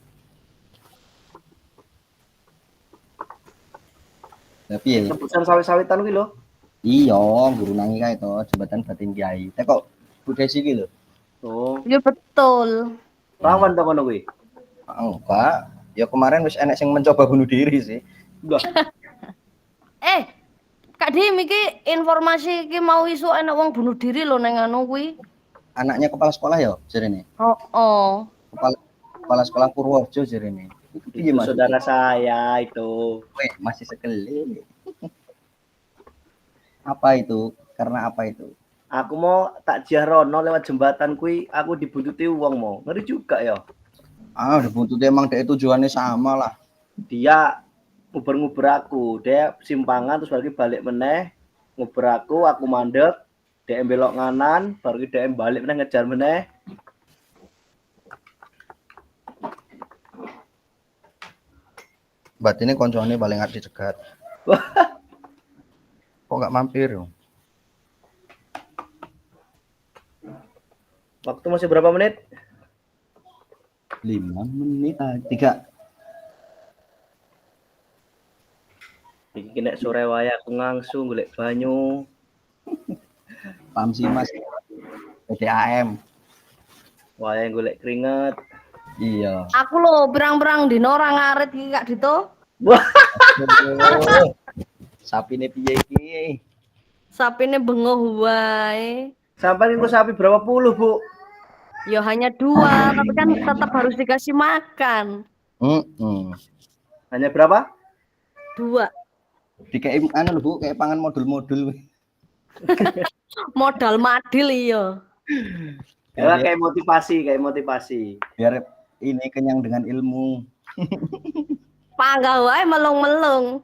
Tapi ya, Tebusan sawit-sawitan kuwi lho. iya, guru nangi kae to, jembatan batin kiai. Tapi kok Bu Desi iki lho. Oh, Ya betul. rawan ta kono kuwi? Enggak, ya kemarin wis enek sing mencoba bunuh diri sih. Kak Dim iki informasi iki mau isu enak wong bunuh diri lho nang anu kuwi. Anaknya kepala sekolah ya jarene. Oh. Kepala sekolah Purworejo jarene. Itu piye Itu Mas? saudara saya itu. Weh, masih sekeli. Apa itu? Karena apa itu? Aku mau takjiah rono lewat jembatan kuwi, aku dibuntuti wong mau. Ngeri juga ya. Ah, buntutnya emang dia tujuannya sama lah. Dia nguber-nguber aku, dia simpangan terus balik meneh, nguber aku mandek, dia belok nganan, baru dia balik meneh ngejar meneh. Berarti ini koncoannya paling hard dicegat. Kok nggak mampir? Waktu masih berapa menit? 5 menit, 3. Iki nek sore wae aku ngangsu golek banyu. Paham sih Mas. PDAM. Wae golek keringet. Iya. Aku lho berang-berang dino ora ngarit iki Kak Dito. Sapine piye iki? Sapine bengoh wae. Sampai itu sapi berapa puluh, Bu? Ya hanya 2, tapi kan tetap harus dikasih makan. Hanya berapa? 2. Dikei anu lho Bu, kayak pangan modul-modul. Modal madil iya. Ya kayak motivasi. Biar ini kenyang dengan ilmu. Panggah wae melung-melung.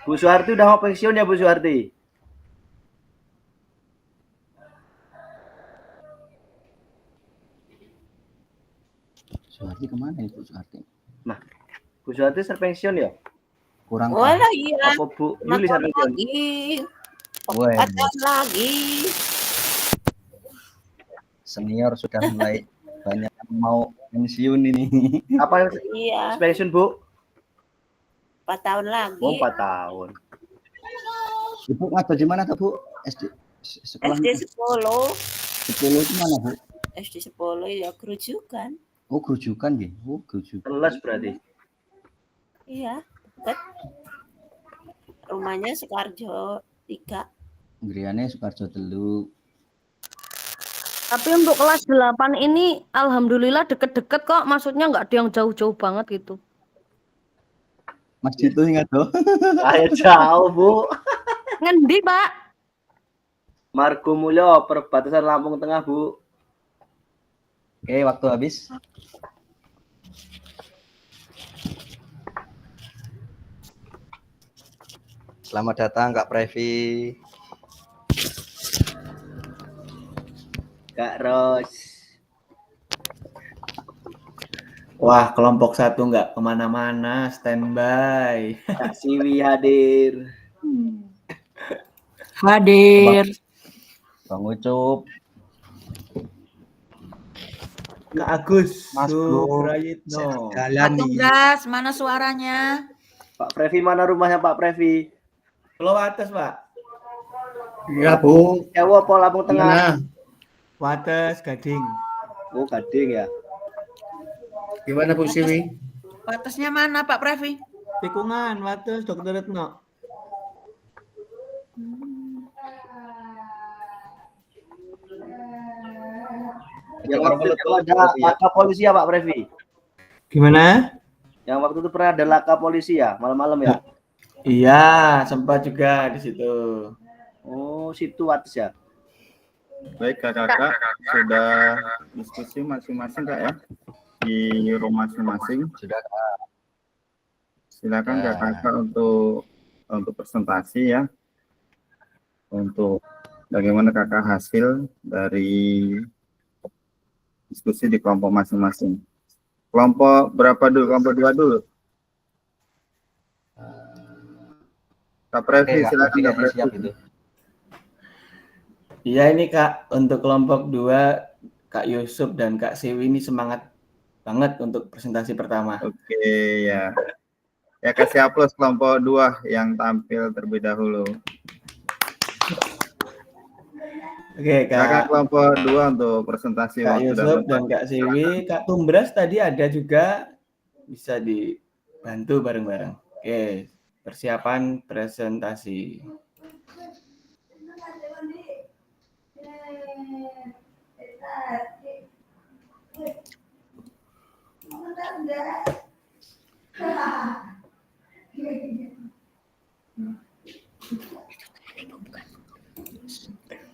Bu Suharti udah mau pensiun ya Bu Suharti? Suharti kemana itu Suharti? Nah, Bu Suharti pensiun ya? Kurang. Wala iya. Apa Bu Yuli pensiun? Weh, Lagi. senior sudah mulai banyak yang mau pensiun ini. Apa Iya. pensiun Bu? 4 tahun lagi. Oh 4 tahun. Ibu ngajar di mana tuh Bu? SD sekolah SD 10. 10 itu mana Bu? SD 10 ya kerujukan. Oh kerujukan ya? Oh kerujukan. Kelas berarti. Iya, dekat. Rumahnya Sukarjo 3. Griane Sukarjo telu. Tapi untuk kelas 8 ini alhamdulillah deket-deket kok, maksudnya nggak ada yang jauh-jauh banget gitu. Mas Dito ingat tuh? Ayo jauh Bu. Ngendi, Pak? Margo Mulyo, perbatasan Lampung Tengah Bu. Oke, waktu habis. Selamat datang Kak Previ. Kak Ros. Wah, kelompok 1 nggak kemana-mana, standby. Kak Siwi hadir. Hadir. Bang Ucup. Kak Agus, Mas Bro. Prayitno. Jalan nih. Tugas, mana suaranya? Pak Previ, mana rumahnya Pak Previ? Pulau atas, Pak. Iya, Bu. Jawa apa Lampung Tengah? Mana? Wates, Gading. Oh, Gading ya. Gimana Bu Siwi? Batasnya mana Pak Previ? Tikungan, Wates, Dr. Retno. Yang waktu itu ada laka polisi ya Pak Previ? Gimana? Yang waktu itu pernah ada laka polisi ya, malam-malam ya? Iya, sempat juga di situ. Oh, situ atas ya. Baik kakak-kakak, sudah diskusi masing-masing Kak ya di rumah masing-masing. Sudah. Silakan Ya. kakak-kakak untuk presentasi ya, untuk bagaimana kakak hasil dari diskusi di kelompok masing-masing. Kelompok berapa dulu? Kelompok 2 dulu. Kak Previ, Oke, silakan Kak Previ. siap itu. Iya ini Kak, untuk kelompok 2, Kak Yusuf dan Kak Siwi ini semangat banget untuk presentasi pertama. Oke ya. Ya, kasih aplaus kelompok 2 yang tampil terlebih dahulu. Oke, Silakan Kak, kelompok 2 untuk presentasi Kak waktu dan Yusuf tempat. dan Kak Siwi. Kak Tumbras tadi ada juga, bisa dibantu bareng-bareng. Oke, persiapan presentasi.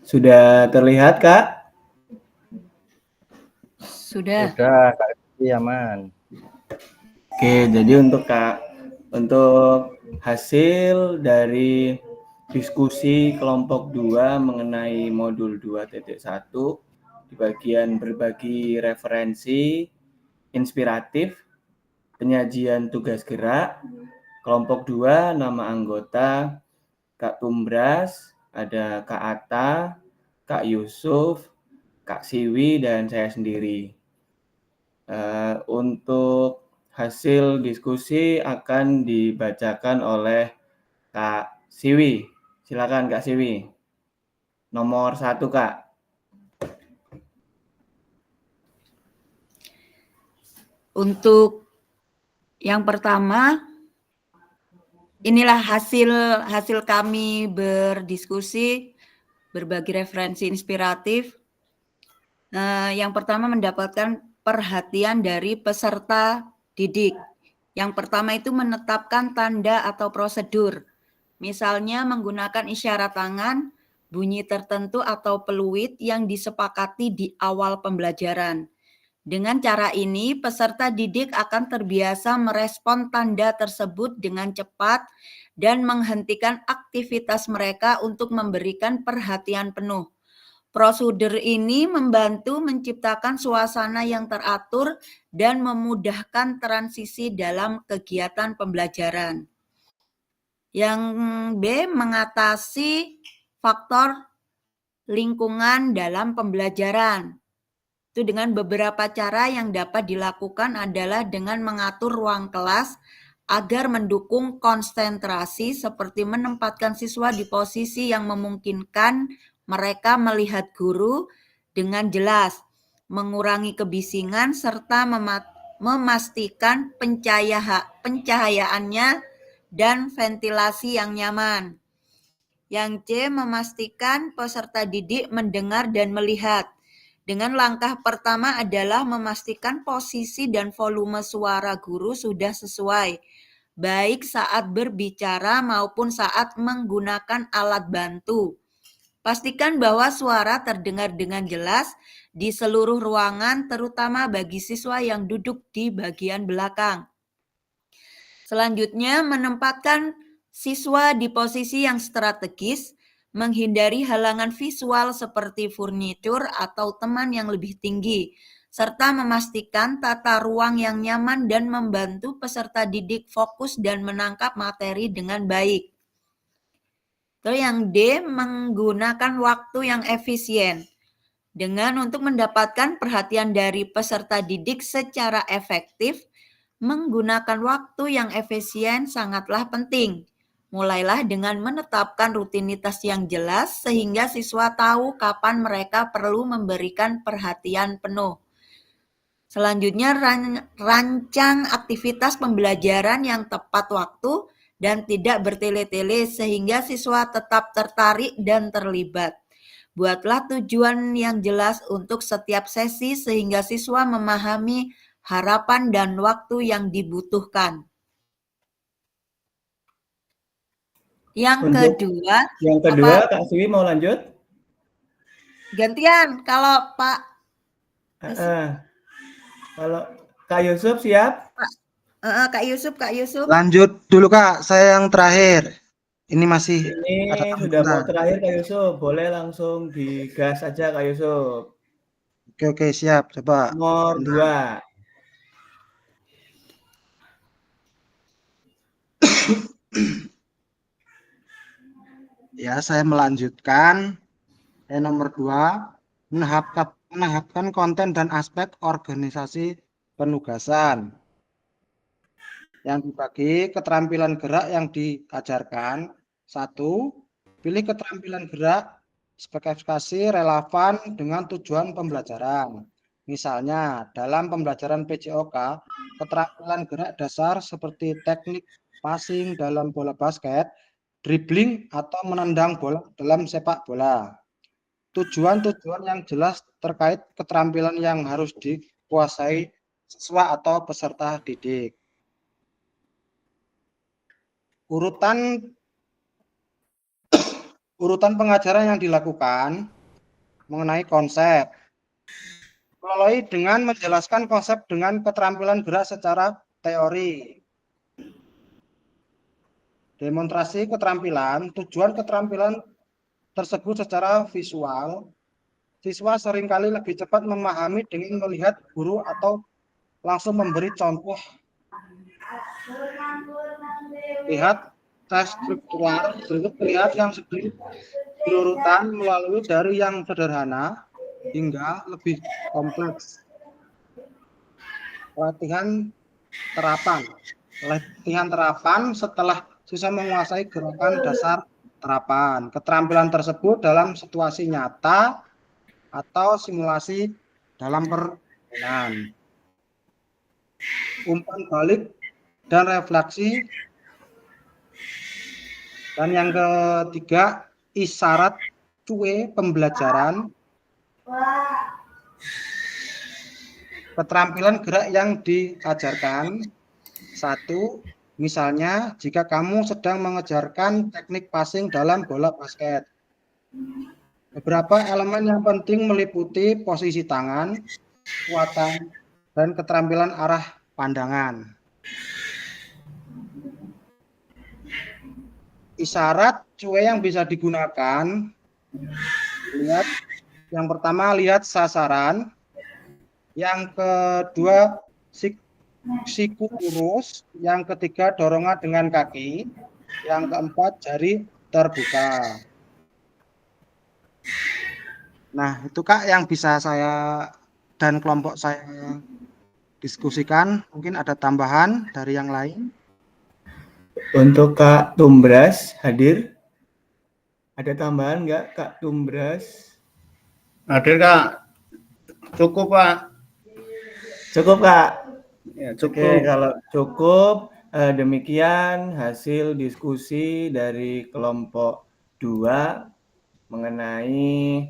Sudah terlihat, Kak? Sudah. Sudah, Kak Rizky aman. Oke, jadi untuk hasil dari diskusi kelompok 2 mengenai modul 2.1 di bagian berbagi referensi inspiratif, penyajian tugas gerak, kelompok 2 nama anggota Kak Tumbras, ada Kak Atta, Kak Yusuf, Kak Siwi, dan saya sendiri. Untuk hasil diskusi akan dibacakan oleh Kak Siwi. Silakan Kak Siwi. Nomor 1, Kak. Untuk yang pertama, inilah hasil kami berdiskusi, berbagi referensi inspiratif. Yang pertama mendapatkan perhatian dari peserta didik. Yang pertama itu menetapkan tanda atau prosedur. Misalnya menggunakan isyarat tangan, bunyi tertentu atau peluit yang disepakati di awal pembelajaran. Dengan cara ini, peserta didik akan terbiasa merespon tanda tersebut dengan cepat dan menghentikan aktivitas mereka untuk memberikan perhatian penuh. Prosedur ini membantu menciptakan suasana yang teratur dan memudahkan transisi dalam kegiatan pembelajaran. Yang B, mengatasi faktor lingkungan dalam pembelajaran. Itu dengan beberapa cara yang dapat dilakukan adalah dengan mengatur ruang kelas agar mendukung konsentrasi, seperti menempatkan siswa di posisi yang memungkinkan mereka melihat guru dengan jelas, mengurangi kebisingan, serta memastikan pencahayaannya dan ventilasi yang nyaman. Yang C, memastikan peserta didik mendengar dan melihat. Dengan langkah pertama adalah memastikan posisi dan volume suara guru sudah sesuai, baik saat berbicara maupun saat menggunakan alat bantu. Pastikan bahwa suara terdengar dengan jelas di seluruh ruangan, terutama bagi siswa yang duduk di bagian belakang. Selanjutnya, menempatkan siswa di posisi yang strategis, menghindari halangan visual seperti furnitur atau teman yang lebih tinggi, serta memastikan tata ruang yang nyaman dan membantu peserta didik fokus dan menangkap materi dengan baik. Terus yang D, menggunakan waktu yang efisien. Dengan untuk mendapatkan perhatian dari peserta didik secara efektif, menggunakan waktu yang efisien sangatlah penting. Mulailah dengan menetapkan rutinitas yang jelas sehingga siswa tahu kapan mereka perlu memberikan perhatian penuh. Selanjutnya, rancang aktivitas pembelajaran yang tepat waktu dan tidak bertele-tele sehingga siswa tetap tertarik dan terlibat. Buatlah tujuan yang jelas untuk setiap sesi sehingga siswa memahami harapan dan waktu yang dibutuhkan. Yang kedua, Kak Siwi mau lanjut? Gantian kalau Pak. Kalau Kak Yusuf siap? Kak Yusuf. Lanjut dulu Kak, saya yang terakhir. Ini masih Ini sudah mau terakhir Kak Yusuf, boleh langsung digas aja Kak Yusuf. Oke, siap. Coba. Nomor 2. Ya, saya melanjutkan. Nomor 2, menahapkan konten dan aspek organisasi penugasan. yang dibagi keterampilan gerak yang diajarkan. 1. Pilih keterampilan gerak spesifikasi relevan dengan tujuan pembelajaran. Misalnya, dalam pembelajaran PJOK, keterampilan gerak dasar seperti teknik passing dalam bola basket, dribbling, atau menendang bola dalam sepak bola. Tujuan-tujuan yang jelas terkait keterampilan yang harus dikuasai siswa atau peserta didik. Urutan pengajaran yang dilakukan mengenai konsep. Mulai dengan menjelaskan konsep dengan keterampilan gerak secara teori. Demonstrasi keterampilan, tujuan keterampilan tersebut secara visual. Siswa seringkali lebih cepat memahami dengan melihat guru atau langsung memberi contoh. Lihat tes struktural, berikut lihat yang berurutan melalui dari yang sederhana hingga lebih kompleks. Latihan terapan setelah siswa menguasai gerakan dasar terapan. Keterampilan tersebut dalam situasi nyata atau simulasi dalam permainan. Umpan balik dan refleksi. Dan yang ketiga, isyarat cue pembelajaran. Keterampilan gerak yang diajarkan. 1. Misalnya, jika kamu sedang mengajarkan teknik passing dalam bola basket. Beberapa elemen yang penting meliputi posisi tangan, kekuatan, dan keterampilan arah pandangan. Isyarat cue yang bisa digunakan. Lihat, yang pertama lihat sasaran. Yang kedua siku lurus. Yang ketiga dorongan dengan kaki. Yang keempat jari terbuka. Nah, itu Kak yang bisa saya dan kelompok saya diskusikan. Mungkin ada tambahan dari yang lain. Untuk Kak Tumbras hadir. Ada tambahan nggak Kak Tumbras? Hadir Kak. Cukup Pak. Cukup Kak. Ya, Oke, cukup. kalau cukup demikian hasil diskusi dari kelompok 2 mengenai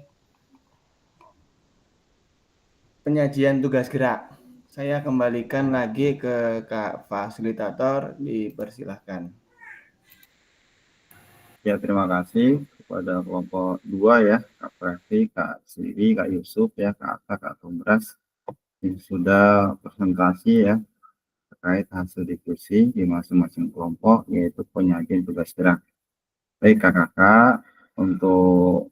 penyajian tugas gerak. Saya kembalikan lagi ke Kak Fasilitator, dipersilahkan. Ya, terima kasih kepada kelompok 2 ya, Kak Pravi, Kak Siri, Kak Yusuf ya, Kak Atta, Kak Tumbras yang sudah presentasi ya terkait hasil diskusi di masing-masing kelompok yaitu penyajian tugas gerak. Baik kakak, untuk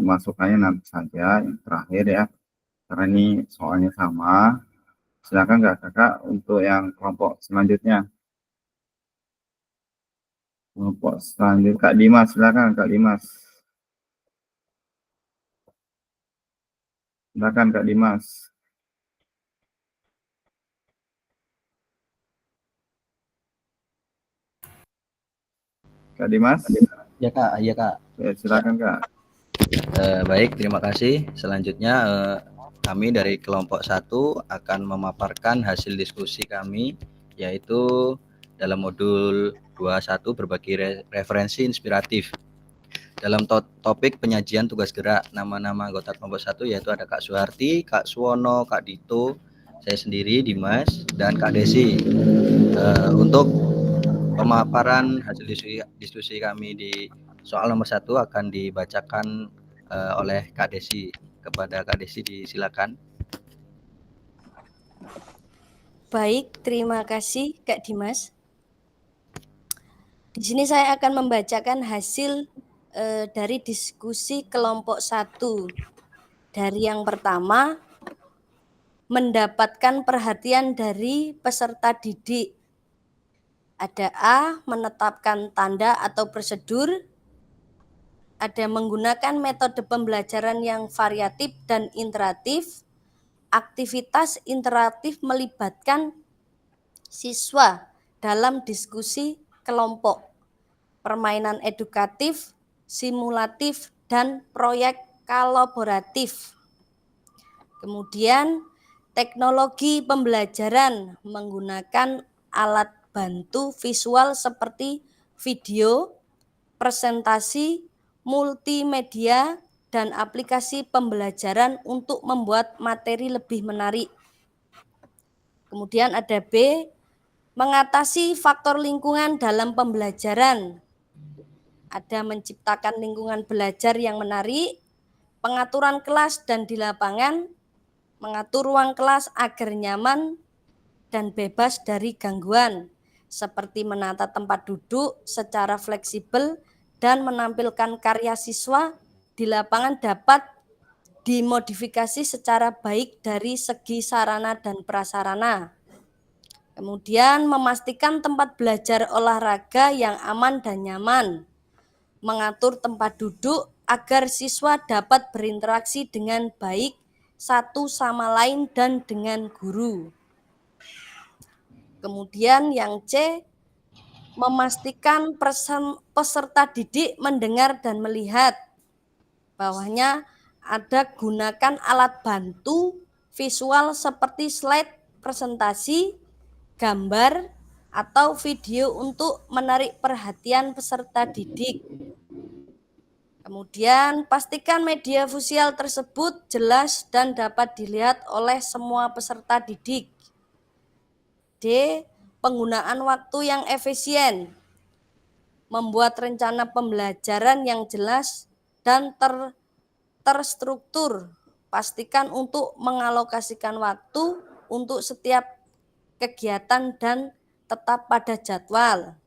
masukannya nanti saja yang terakhir ya, karena ini soalnya sama. Silakan kakak untuk yang kelompok selanjutnya. Kelompok selanjutnya Kak Dimas, silakan Kak Dimas. Silakan Kak Dimas. Kak Dimas? Ya Kak, iya Kak. Ya, silakan Kak. Baik, terima kasih. Selanjutnya kami dari kelompok 1 akan memaparkan hasil diskusi kami, yaitu dalam modul 21 berbagi referensi inspiratif. Dalam topik penyajian tugas gerak, nama-nama anggota kelompok 1 yaitu ada Kak Suharti, Kak Suwono, Kak Dito, saya sendiri Dimas, dan Kak Desi. Untuk pemaparan hasil diskusi kami di soal nomor 1 akan dibacakan oleh Kak Desi. Kepada Kak Desi disilakan. Baik, terima kasih Kak Dimas. Di sini saya akan membacakan hasil dari diskusi kelompok 1. Dari yang pertama, mendapatkan perhatian dari peserta didik. Ada A, menetapkan tanda atau prosedur. Ada menggunakan metode pembelajaran yang variatif dan interaktif. Aktivitas interaktif melibatkan siswa dalam diskusi kelompok, permainan edukatif, simulatif, dan proyek kolaboratif. Kemudian teknologi pembelajaran menggunakan alat bantu visual seperti video, presentasi, multimedia, dan aplikasi pembelajaran untuk membuat materi lebih menarik. Kemudian ada B, mengatasi faktor lingkungan dalam pembelajaran. Ada menciptakan lingkungan belajar yang menarik, pengaturan kelas dan di lapangan, mengatur ruang kelas agar nyaman dan bebas dari gangguan, seperti menata tempat duduk secara fleksibel dan menampilkan karya siswa di lapangan dapat dimodifikasi secara baik dari segi sarana dan prasarana. Kemudian memastikan tempat belajar olahraga yang aman dan nyaman, mengatur tempat duduk agar siswa dapat berinteraksi dengan baik satu sama lain dan dengan guru. Kemudian yang C, memastikan peserta didik mendengar dan melihat. Bawahnya ada gunakan alat bantu visual seperti slide presentasi, gambar, atau video untuk menarik perhatian peserta didik. Kemudian pastikan media visual tersebut jelas dan dapat dilihat oleh semua peserta didik. D, penggunaan waktu yang efisien. Membuat rencana pembelajaran yang jelas dan terstruktur. Pastikan untuk mengalokasikan waktu untuk setiap kegiatan dan tetap pada jadwal.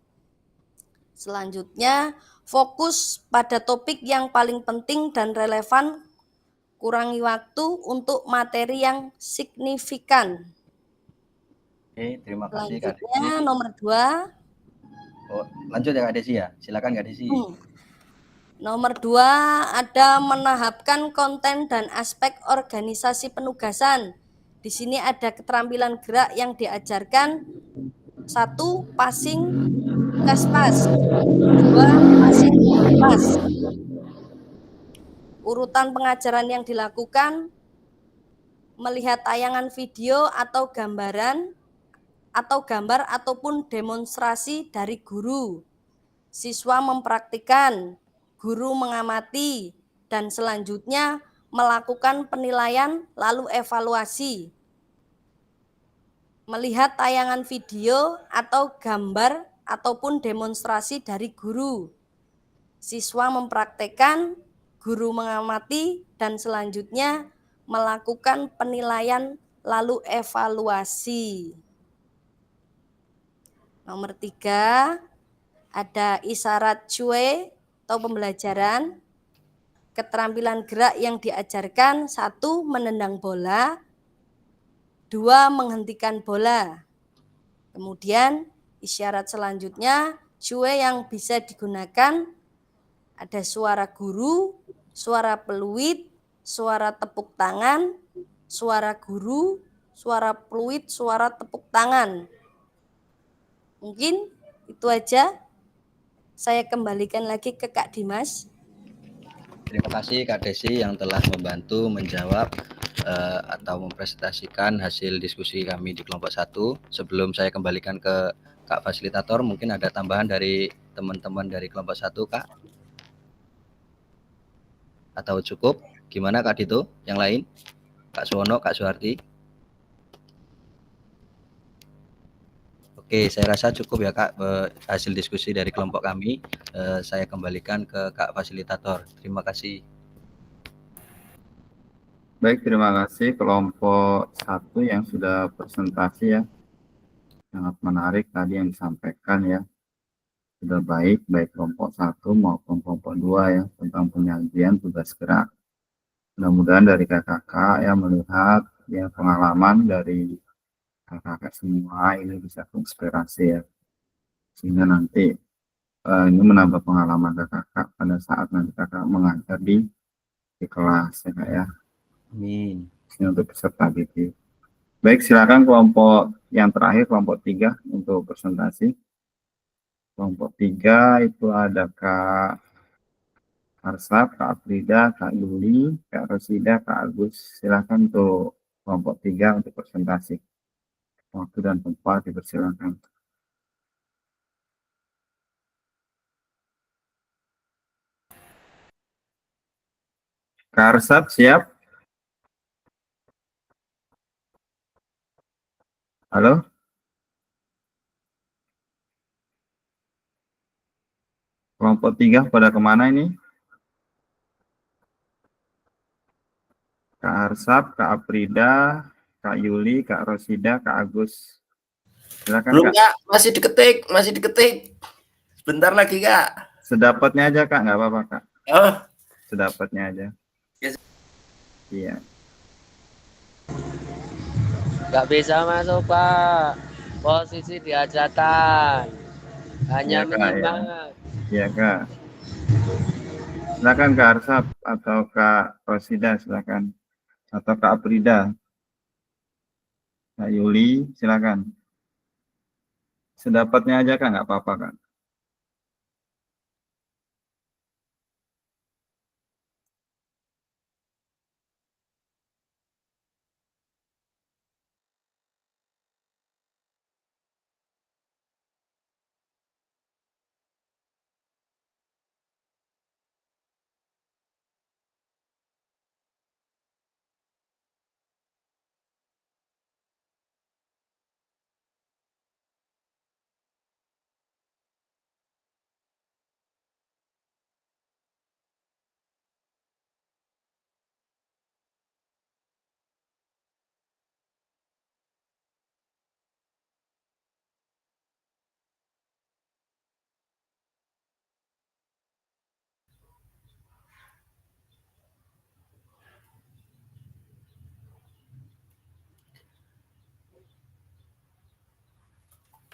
Selanjutnya, fokus pada topik yang paling penting dan relevan. Kurangi waktu untuk materi yang signifikan. Oke, terima kasih Kak Desi. Selanjutnya nomor 2. Oh, lanjut ya Kak Desi ya. Silakan Kak Desi. Nomor 2 ada menahapkan konten dan aspek organisasi penugasan. Di sini ada keterampilan gerak yang diajarkan. 1. Passing kaspas. 2. Passing pas. Urutan pengajaran yang dilakukan, melihat tayangan video atau gambar ataupun demonstrasi dari guru. Siswa mempraktikkan, guru mengamati, dan selanjutnya melakukan penilaian lalu evaluasi. Melihat tayangan video atau gambar ataupun demonstrasi dari guru. Siswa mempraktikkan, guru mengamati, dan selanjutnya melakukan penilaian lalu evaluasi. Nomor 3, ada isyarat cue atau pembelajaran. Keterampilan gerak yang diajarkan, 1. Menendang bola, 2. Menghentikan bola. Kemudian isyarat selanjutnya, cue yang bisa digunakan, ada suara guru, suara peluit, suara tepuk tangan, suara guru, suara peluit, suara tepuk tangan. Mungkin itu aja. Saya kembalikan lagi ke Kak Dimas. Terima kasih Kak Desi yang telah membantu menjawab atau mempresentasikan hasil diskusi kami di kelompok 1. Sebelum saya kembalikan ke Kak Fasilitator, mungkin ada tambahan dari teman-teman dari kelompok 1, Kak? Atau cukup? Gimana Kak Dito? Yang lain? Kak Suwono, Kak Suharti? Oke, saya rasa cukup ya Kak hasil diskusi dari kelompok kami. Saya kembalikan ke Kak Fasilitator. Terima kasih. Baik, terima kasih kelompok 1 yang sudah presentasi ya. Sangat menarik tadi yang disampaikan ya. Sudah baik kelompok 1 maupun kelompok 2 ya tentang penyajian tugas gerak. Mudah-mudahan dari kakak ya melihat ya pengalaman dari kakak semua ini bisa inspirasi ya, sehingga nanti ini menambah pengalaman kakak pada saat nanti kakak mengajar di kelas ya Kak ya. Amin. Ini untuk peserta didik. Baik, silakan kelompok yang terakhir, kelompok 3 untuk presentasi. Kelompok 3 itu ada Kak Arsap, Kak Afrida, Kak Yuli, Kak Rosida, Kak Agus. Silakan untuk kelompok 3 untuk presentasi. Waktu dan tempat dipersilakan. Kak Arsap siap? Halo? Kelompok 3 pada kemana ini? Kak Arsap, Kak Afrida, Kak Yuli, Kak Rosida, Kak Agus. Silakan Belum Kak. Kak, masih diketik. Sebentar lagi Kak. Sedapatnya aja Kak, nggak apa-apa Kak. Oh, Sedapatnya aja. Yes. Iya. nggak bisa masuk Pak. Posisi dihajatan. Hanya Iya Kak, ya. menyimak. Iya Kak. Silakan Kak Arsap atau Kak Rosida, silakan. Atau Kak Aprida. Kak Yuli, silakan. Sedapatnya aja Kak, nggak apa-apa Kak.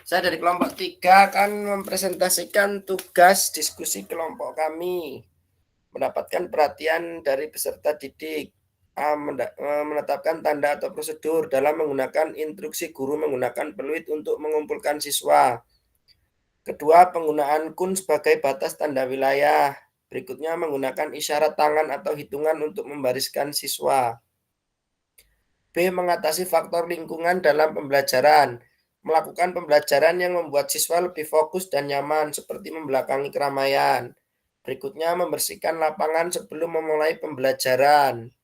Saya dari kelompok 3 akan mempresentasikan tugas diskusi kelompok kami. Mendapatkan perhatian dari peserta didik. Menetapkan tanda atau prosedur dalam menggunakan instruksi guru menggunakan peluit untuk mengumpulkan siswa. Kedua, penggunaan kun sebagai batas tanda wilayah. Berikutnya, menggunakan isyarat tangan atau hitungan untuk membariskan siswa. B. Mengatasi faktor lingkungan dalam pembelajaran. Melakukan pembelajaran yang membuat siswa lebih fokus dan nyaman, seperti membelakangi keramaian. Berikutnya, membersihkan lapangan sebelum memulai pembelajaran.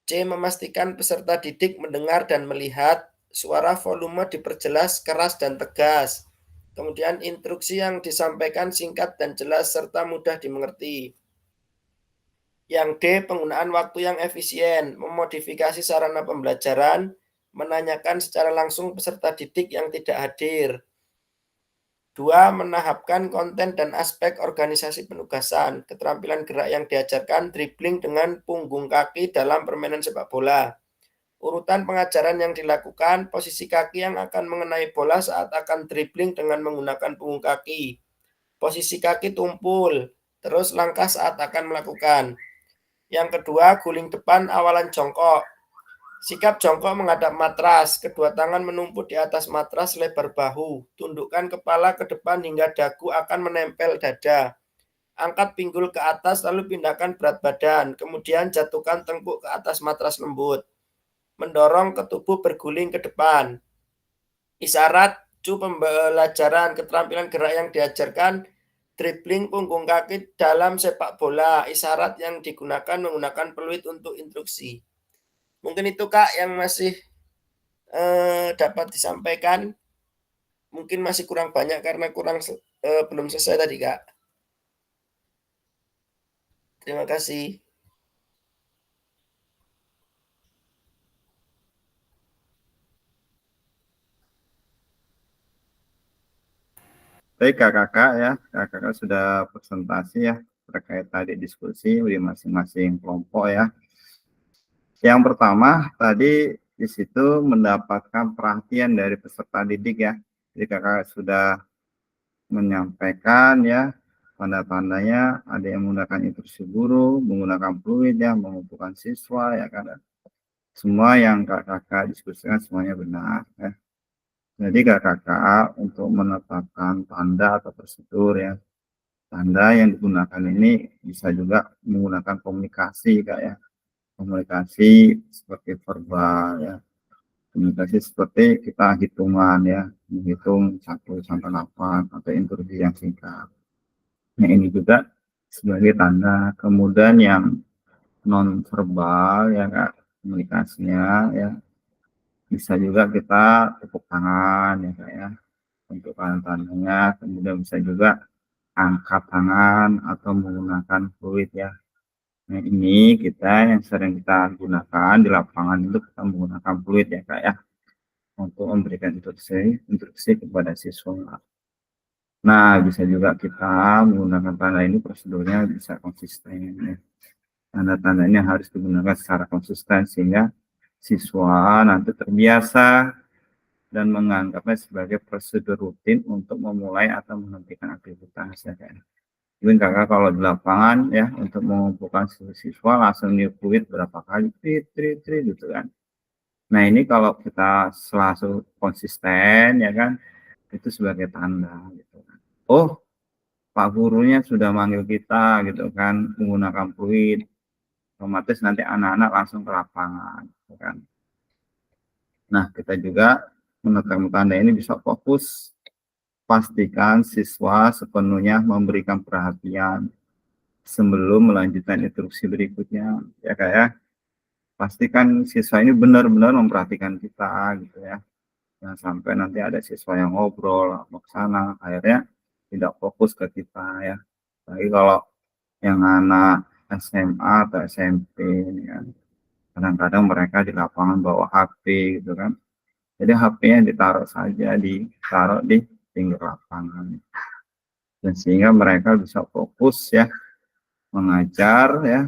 C. Memastikan peserta didik mendengar dan melihat. Suara volume diperjelas keras dan tegas. Kemudian instruksi yang disampaikan singkat dan jelas serta mudah dimengerti. Yang D, penggunaan waktu yang efisien, memodifikasi sarana pembelajaran, menanyakan secara langsung peserta didik yang tidak hadir. 2, menahapkan konten dan aspek organisasi penugasan, keterampilan gerak yang diajarkan, dribbling dengan punggung kaki dalam permainan sepak bola. Urutan pengajaran yang dilakukan, posisi kaki yang akan mengenai bola saat akan dribbling dengan menggunakan punggung kaki. Posisi kaki tumpul, terus langkah saat akan melakukan. Yang kedua, guling depan awalan jongkok. Sikap jongkok menghadap matras, kedua tangan menumpuk di atas matras lebar bahu. Tundukkan kepala ke depan hingga dagu akan menempel dada. Angkat pinggul ke atas lalu pindahkan berat badan, kemudian jatuhkan tengkuk ke atas matras lembut. Mendorong ke tubuh berguling ke depan. Isyarat cu pembelajaran keterampilan gerak yang diajarkan, dribbling punggung kaki dalam sepak bola. Isyarat yang digunakan menggunakan peluit untuk instruksi. Mungkin itu Kak yang masih dapat disampaikan. Mungkin masih kurang banyak karena belum selesai tadi Kak. Terima kasih. Baik kakak-kakak ya, kakak-kakak sudah presentasi ya terkait tadi diskusi di masing-masing kelompok ya. Yang pertama tadi di situ mendapatkan perhatian dari peserta didik ya. Jadi kakak sudah menyampaikan ya tanda-tandanya, ada yang menggunakan instruksi guru, menggunakan fluid ya, mengumpulkan siswa ya kan. semua yang kakak diskusikan semuanya benar ya. Jadi kakak untuk menetapkan tanda atau prosedur ya, tanda yang digunakan ini bisa juga menggunakan komunikasi Kak ya, komunikasi seperti verbal ya, komunikasi seperti kita hitungan ya, menghitung 1 sampai 8 atau instruksi yang singkat. Nah ini juga sebagai tanda. Kemudian yang non verbal ya Kak, komunikasinya ya, bisa juga kita tepuk tangan ya Kak ya, untuk tandanya. Kemudian bisa juga angkat tangan atau menggunakan fluid ya. Nah ini kita yang sering kita gunakan di lapangan itu kita menggunakan fluid ya Kak ya, untuk memberikan instruksi kepada siswa. Nah bisa juga kita menggunakan tanda ini, prosedurnya bisa konsisten ya. Tanda-tanda ini harus digunakan secara konsisten sehingga siswa nanti terbiasa dan menganggapnya sebagai prosedur rutin untuk memulai atau menghentikan aktivitas ya Kak. Mungkin kakak kalau di lapangan ya untuk mengumpulkan siswa langsung niup fluid berapa kali, tri gitu kan. Nah ini kalau kita selalu konsisten ya kan, itu sebagai tanda gitu kan. Oh Pak gurunya sudah manggil kita gitu kan, menggunakan fluid, otomatis nanti anak-anak langsung ke lapangan gitu kan. Nah kita juga menetapkan tanda ini bisa fokus. Pastikan siswa sepenuhnya memberikan perhatian sebelum melanjutkan instruksi berikutnya ya Kak ya. Pastikan siswa ini benar-benar memperhatikan kita gitu ya. Jangan sampai nanti ada siswa yang ngobrol mau ke sana akhirnya tidak fokus ke kita ya. Lagi kalau yang anak SMA atau SMP ini kan, kadang-kadang mereka di lapangan bawa HP gitu kan. Jadi HP-nya ditaruh di pinggir lapangan, dan sehingga mereka bisa fokus ya mengajar ya,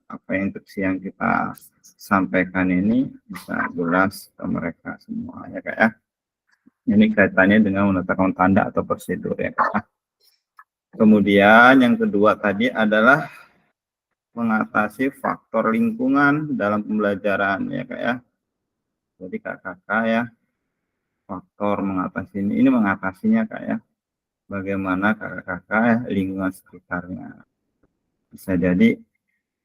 apa instruksi yang kita sampaikan ini bisa jelas ke mereka semua ya Kak ya. Ini kaitannya dengan menetapkan tanda atau prosedur ya Kak. Kemudian yang kedua tadi adalah mengatasi faktor lingkungan dalam pembelajaran ya Kak ya. Jadi kakak ya, faktor mengatasi ini mengatasinya Kak ya. Bagaimana kakak ya, lingkungan sekitarnya. Bisa jadi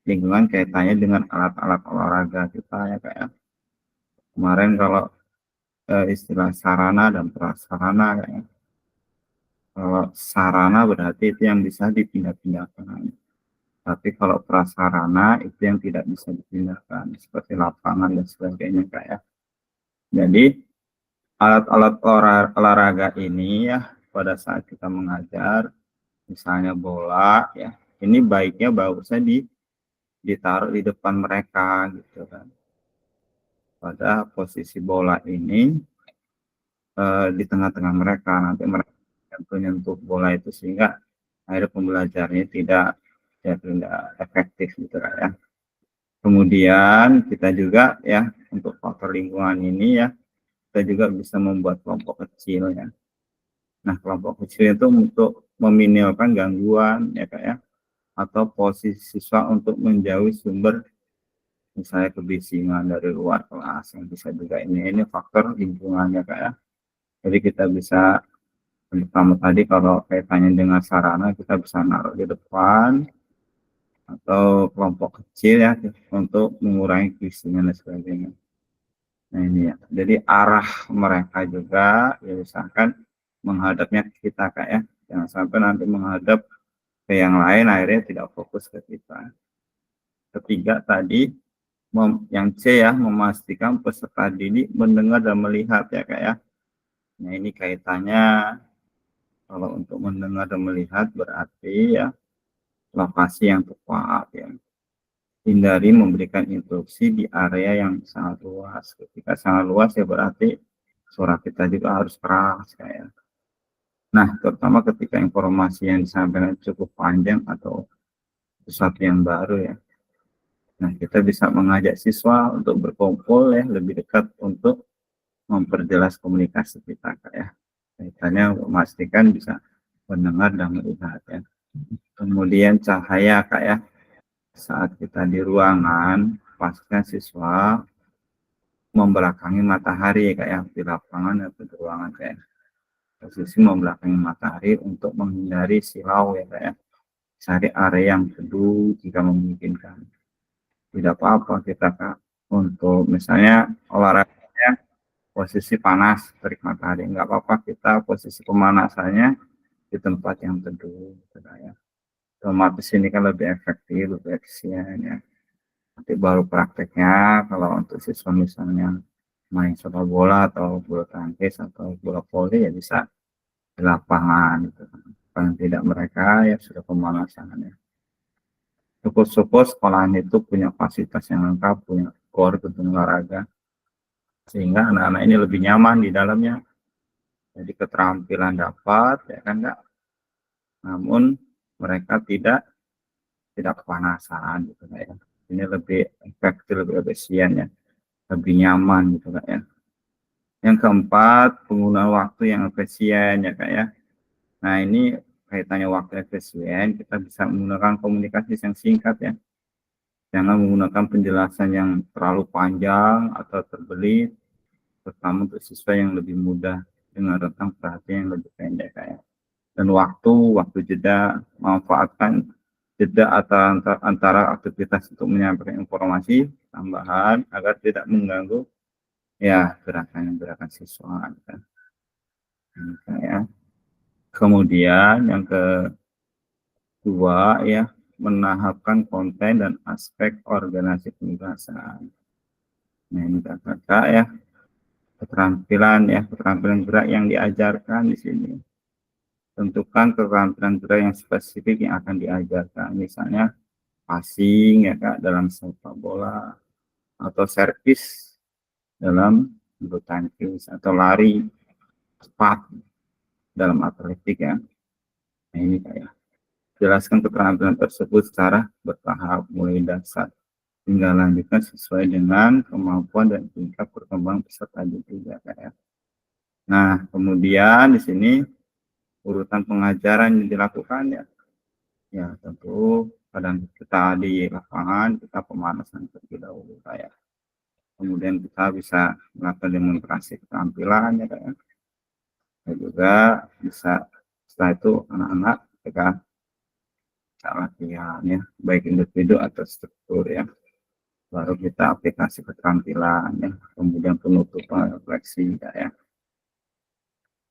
lingkungan kaitannya dengan alat-alat olahraga kita ya Kak ya. Kemarin kalau istilah sarana dan prasarana Kak ya. Kalau sarana berarti itu yang bisa dipindah-pindahkan. Tapi kalau prasarana itu yang tidak bisa dipindahkan, seperti lapangan dan sebagainya Kak ya. Jadi alat-alat olahraga ini ya pada saat kita mengajar, misalnya bola ya, ini baiknya bagusnya ditaruh di depan mereka gitu kan. Pada posisi bola ini di tengah-tengah mereka, nanti mereka menyentuh bola itu sehingga akhirnya pembelajarannya tidak efektif gitu kan ya. Kemudian kita juga ya untuk faktor lingkungan ini ya, kita juga bisa membuat kelompok kecil ya. Nah kelompok kecil itu untuk meminimalkan gangguan ya Kak ya, atau posisi siswa untuk menjauhi sumber misalnya kebisingan dari luar kelas yang bisa juga ini faktor lingkungannya Kak ya. Jadi kita bisa pertama tadi kalau kaitannya dengan sarana kita bisa naruh di depan atau kelompok kecil ya untuk mengurangi kebisingan dan sebagainya. Nah ini ya, jadi arah mereka juga ya misalkan menghadapnya ke kita Kak ya, jangan sampai nanti menghadap ke yang lain akhirnya tidak fokus ke kita. Ketiga tadi yang C ya, memastikan peserta didik mendengar dan melihat ya Kak ya. Nah ini kaitannya kalau untuk mendengar dan melihat berarti ya lokasi yang tepat ya. Hindari memberikan instruksi di area yang sangat luas. Ketika sangat luas ya berarti suara kita juga harus keras kayak. Nah, terutama ketika informasi yang disampaikan cukup panjang atau sesuatu yang baru ya. Nah, kita bisa mengajak siswa untuk berkumpul ya lebih dekat untuk memperjelas komunikasi kita kayak. Kaitannya memastikan bisa mendengar dan melihat ya. Kemudian cahaya Kak ya. Saat kita di ruangan pastikan siswa membelakangi matahari kayak di lapangan atau di ruangan kayak posisi membelakangi matahari untuk menghindari silau ya kayak cari area yang teduh jika memungkinkan. Tidak apa-apa kita Kak untuk misalnya olahraganya posisi panas terik matahari, nggak apa-apa kita posisi pemanasannya di tempat yang teduh ya. Otomatis ini kan lebih efektif, lebih efisien ya. Nanti baru prakteknya kalau untuk siswa misalnya main sepak bola atau bulu tangkis atau bola voli ya bisa di lapangan gitu. Paling tidak mereka ya sudah pemanasan ya. Syukur-syukur sekolahan itu punya fasilitas yang lengkap, punya gor gedung olahraga sehingga anak-anak ini lebih nyaman di dalamnya. Jadi keterampilan dapat ya kan Kak. Namun mereka tidak kepanasan gitu Kak ya. Ini lebih efektif, lebih efisien ya, lebih nyaman gitu Kak ya. Yang keempat, penggunaan waktu yang efisien ya Kak ya. Nah ini kaitannya waktu efisien, kita bisa menggunakan komunikasi yang singkat ya. Jangan menggunakan penjelasan yang terlalu panjang atau terbelit, terutama untuk siswa yang lebih mudah dengan rentang perhatian yang lebih pendek Kak ya. Dan waktu jeda, manfaatkan jeda antara aktivitas untuk menyampaikan informasi tambahan agar tidak mengganggu ya gerakan siswa kan. Ya. Kemudian yang kedua ya menahapkan konten dan aspek organisasi kebiasaan. Nah ini kakak ya keterampilan gerak yang diajarkan di sini. Tentukan keterampilan gerak yang spesifik yang akan diajarkan, misalnya passing ya Kak dalam sepak bola atau servis dalam bulu tangkis atau lari cepat dalam atletik ya. Nah ini kayak jelaskan keterampilan tersebut secara bertahap mulai dasar hingga lanjutkan sesuai dengan kemampuan dan tingkat perkembangan peserta didik ya Kak ya. Nah kemudian di sini urutan pengajaran yang dilakukan ya. Ya tentu kadang kita di lapangan kita pemanasan terlebih dahulu kayak. Kemudian kita bisa melakukan demonstrasi keterampilan ya kayak. Dan juga bisa setelah itu anak-anak kita latihan ya baik individu atau struktur ya. Baru kita aplikasi keterampilan ya. Kemudian penutupan refleksi ya.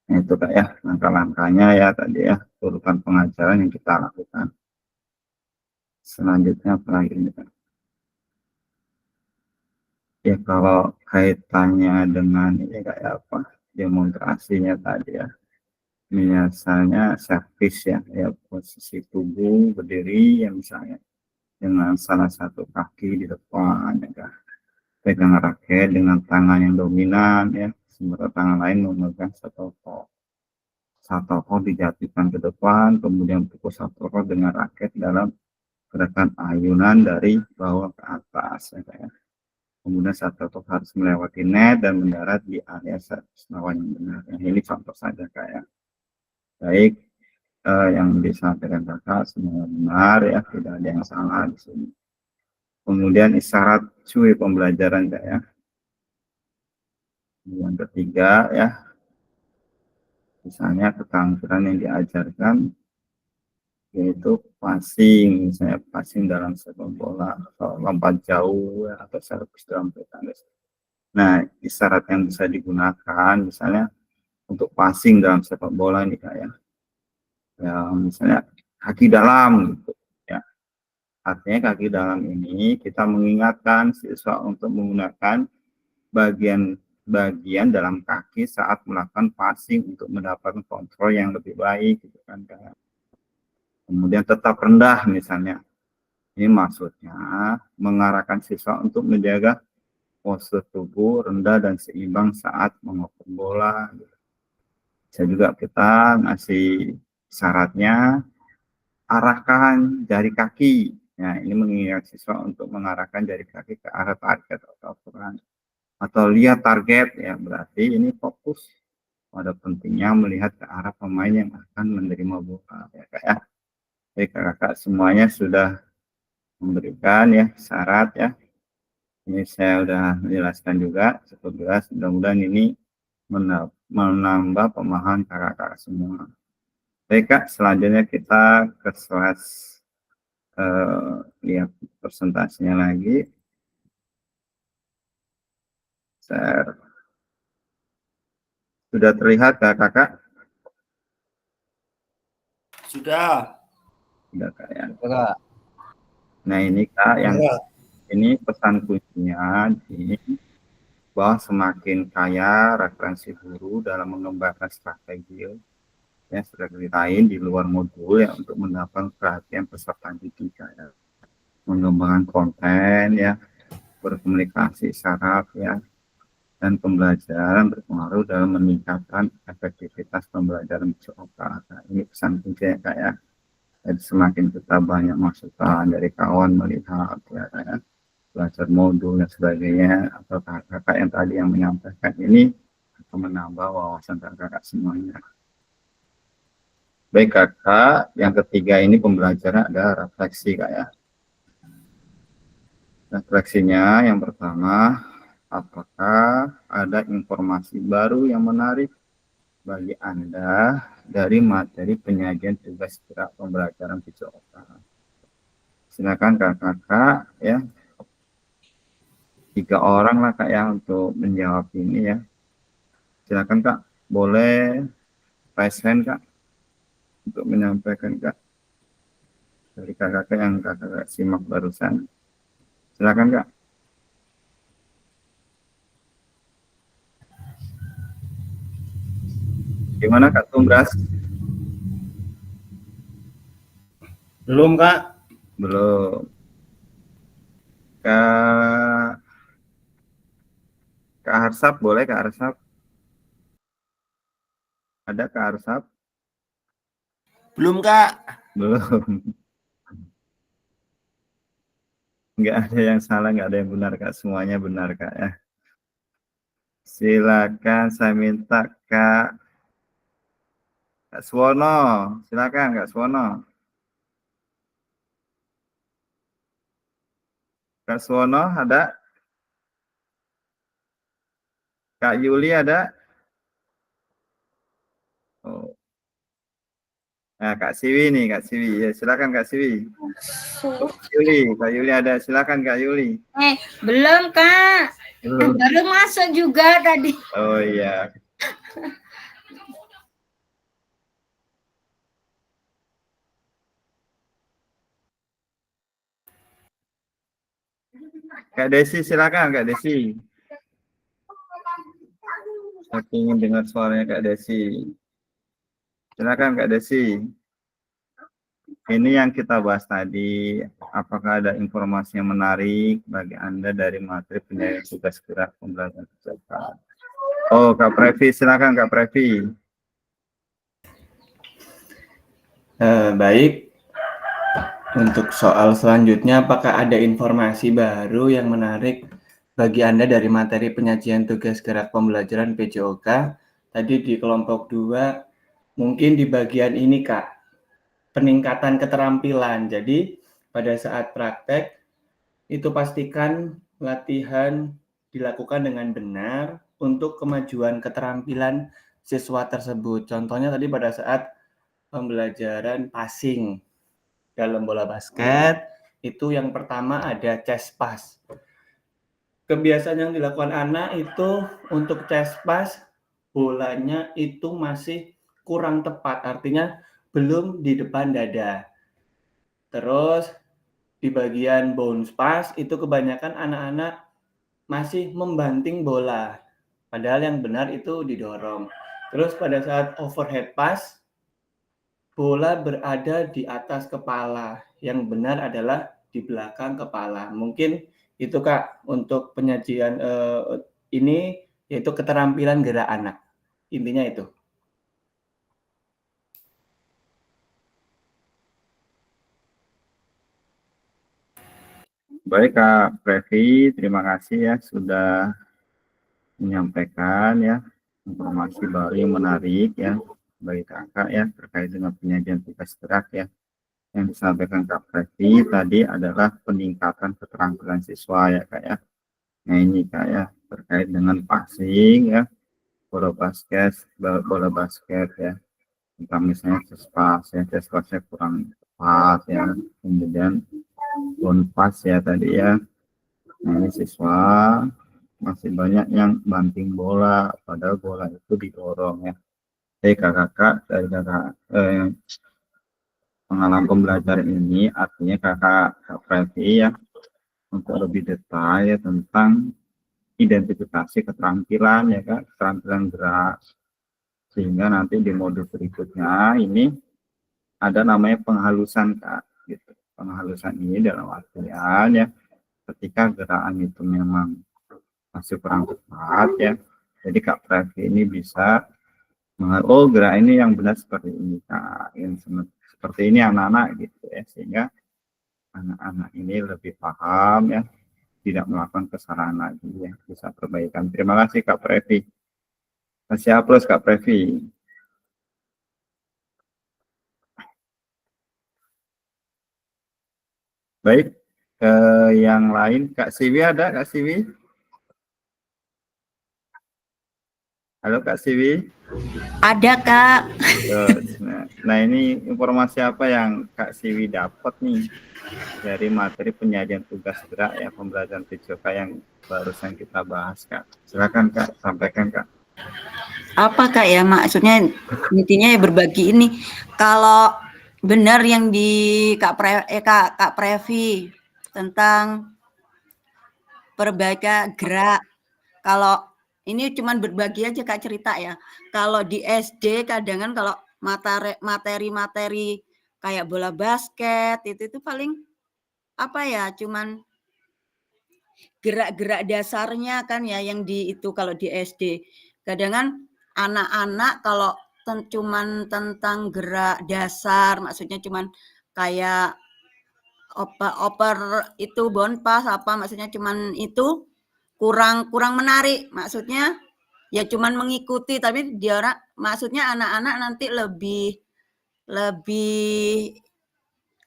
Nah, itu Kak ya langkah-langkahnya ya tadi ya urutan pengajaran yang kita lakukan. Selanjutnya apa lagi ini Kak? Ya kalau kaitannya dengan ini kayak apa demonstrasinya tadi ya biasanya servis ya posisi tubuh berdiri ya misalnya dengan salah satu kaki di depan ya Kak. Pegang raket dengan tangan yang dominan ya sementara tangan lain memegang satu tokoh dijatuhkan ke depan, kemudian pukul satu tokoh dengan raket dalam gerakan ayunan dari bawah ke atas. Ya. Kemudian satu tokoh harus melewati net dan mendarat di area senawan yang benar. Nah, ini contoh saja kayak baik yang disampaikan kakak semua benar ya, tidak ada yang salah di sini. Kemudian isyarat cuy pembelajaran ya. Yang ketiga ya, misalnya keterampilan yang diajarkan yaitu passing, misalnya passing dalam sepak bola atau lompat jauh ya, atau servis dalam bulu tangkis. Nah, isyarat yang bisa digunakan misalnya untuk passing dalam sepak bola ini kayak ya misalnya kaki dalam gitu ya. Artinya kaki dalam ini kita mengingatkan siswa untuk menggunakan bagian dalam kaki saat melakukan passing untuk mendapatkan kontrol yang lebih baik gitu kan. Kemudian tetap rendah misalnya. Ini maksudnya mengarahkan siswa untuk menjaga postur tubuh rendah dan seimbang saat mengoper bola. Bisa juga kita ngasih syaratnya arahkan jari kaki. Nah, ini mengingat siswa untuk mengarahkan jari kaki ke arah target atau ukuran. Atau lihat target ya berarti ini fokus pada pentingnya melihat ke arah pemain yang akan menerima bola ya kayak kakak semuanya sudah memberikan ya syarat ya Ini saya udah menjelaskan juga cukup jelas. Mudah-mudahan ini menambah pemahaman kakak-kakak semua. Baik Kak, selanjutnya kita ke slide lihat presentasinya lagi. Share. Sudah terlihat kakak-kakak? Sudah. Sudah Kak ya. Kak. Nah ini Kak, yang Ya. ini pesan kuncinya di bahwa semakin kaya referensi guru dalam mengembangkan strategi ya strategi lain di luar modul ya untuk mendapatkan perhatian peserta didik ya. Mengembangkan konten ya, berkomunikasi syarat ya, dan pembelajaran berpengaruh dalam meningkatkan efektivitas pembelajaran PJOK. Nah, ini pesan kunci ya Kak ya. Jadi semakin kita banyak masukan dari kawan melihat ya, belajar modul dan sebagainya, atau kakak-kakak yang tadi yang menyampaikan ini akan menambah wawasan kakak-kakak semuanya. Baik kakak, yang ketiga ini pembelajaran ada refleksi Kak ya. Refleksinya yang pertama, apakah ada informasi baru yang menarik bagi Anda dari materi penyajian tugas gerak pembelajaran PJOK? Silakan kakak-kakak ya. 3 orang lah Kak ya untuk menjawab ini ya. Silakan Kak, boleh raise hand Kak untuk menyampaikan Kak dari kakak-kakak yang kakak simak barusan. Silakan Kak. Gimana Kak Tumbras? Belum Kak. Belum. Kak Harsap boleh Kak Harsap? Ada Kak Harsap? Belum Kak. Belum. Nggak ada yang salah, nggak ada yang benar Kak. Semuanya benar Kak ya. Silakan saya minta Kak Suwono. Silakan Kak Suwono. Kak Suwono ada? Kak Yuli ada? Oh. Nah, Kak Siwi nih, Kak Siwi. Ya, silakan Kak Siwi. Kak Yuli ada. Silakan Kak Yuli. Belum Kak. Baru masuk juga tadi. Oh iya. Kak Desi, silakan Kak Desi. Saya ingin dengar suaranya Kak Desi. Silakan Kak Desi. Ini yang kita bahas tadi, apakah ada informasi yang menarik bagi Anda dari materi penyajian tugas gerak pembelajaran PJOK? Oh, Kak Previ, silakan Kak Previ. Baik. Untuk soal selanjutnya, apakah ada informasi baru yang menarik bagi Anda dari materi penyajian tugas gerak pembelajaran PJOK? Tadi di kelompok 2, mungkin di bagian ini Kak, peningkatan keterampilan. Jadi pada saat praktek, itu pastikan latihan dilakukan dengan benar untuk kemajuan keterampilan siswa tersebut. Contohnya tadi pada saat pembelajaran passing dalam bola basket, itu yang pertama ada chest pass. Kebiasaan yang dilakukan anak itu untuk chest pass, bolanya itu masih kurang tepat, artinya belum di depan dada. Terus di bagian bounce pass itu kebanyakan anak-anak masih membanting bola, padahal yang benar itu didorong. Terus pada saat overhead pass, bola berada di atas kepala, yang benar adalah di belakang kepala. Mungkin itu Kak untuk penyajian ini, yaitu keterampilan gerak anak. Intinya itu. Baik Kak Previ, terima kasih ya sudah menyampaikan ya informasi baru yang menarik ya bagi kakak ya terkait dengan penyajian tugas gerak ya. Yang disampaikan Kak Previ tadi adalah peningkatan keterampilan siswa ya Kak ya. Nah ini Kak ya, terkait dengan passing ya, bola basket ya. Entah misalnya chest-pass-nya kurang tepat ya, kemudian bounce pass ya tadi ya. Nah ini siswa masih banyak yang banting bola, padahal bola itu didorong ya. Jadi kakak dari pengalaman pembelajaran ini artinya Kak Previ ya, untuk lebih detail ya, tentang identifikasi keterampilan ya Kak, keterampilan gerak, sehingga nanti di modul berikutnya ini ada namanya penghalusan Kak gitu. Penghalusan ini dalam artian ya, ketika gerakan itu memang masih kurang tepat ya, jadi Kak Previ ini bisa gerak ini yang benar seperti ini Kak, yang seperti ini anak-anak gitu ya, sehingga anak-anak ini lebih paham ya, tidak melakukan kesalahan lagi ya, bisa perbaikan. Terima kasih Kak Previ. Kasih aplaus Kak Previ. Baik, yang lain Kak Siwi ada Kak Siwi? Halo Kak Siwi. Ada Kak. Nah ini informasi apa yang Kak Siwi dapat nih dari materi penyajian tugas gerak ya, pembelajaran PJOK yang barusan kita bahas Kak? Silakan Kak, sampaikan Kak. Apa Kak ya, maksudnya intinya ya berbagi ini. Kalau benar yang di Kak Previ tentang perbaikan gerak, kalau ini cuman berbagi aja Kak cerita ya. Kalau di SD kadang kalau materi-materi kayak bola basket itu paling apa ya, cuman gerak-gerak dasarnya kan ya yang di itu kalau di SD. Kadang anak-anak kalau cuman tentang gerak dasar, maksudnya cuman kayak oper itu bounce pass apa, maksudnya cuman itu kurang menarik, maksudnya ya cuman mengikuti, tapi dia maksudnya anak-anak nanti lebih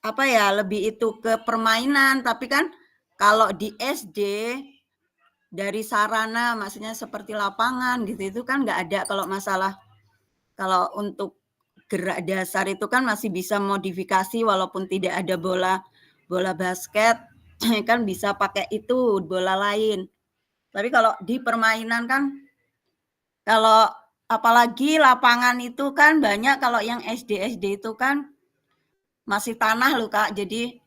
apa ya, lebih itu ke permainan. Tapi kan kalau di SD dari sarana, maksudnya seperti lapangan gitu, itu kan nggak ada. Kalau masalah kalau untuk gerak dasar itu kan masih bisa modifikasi, walaupun tidak ada bola basket kan bisa pakai itu bola lain. Tapi kalau di permainan kan, kalau apalagi lapangan itu kan banyak, kalau yang SD itu kan masih tanah loh Kak, jadi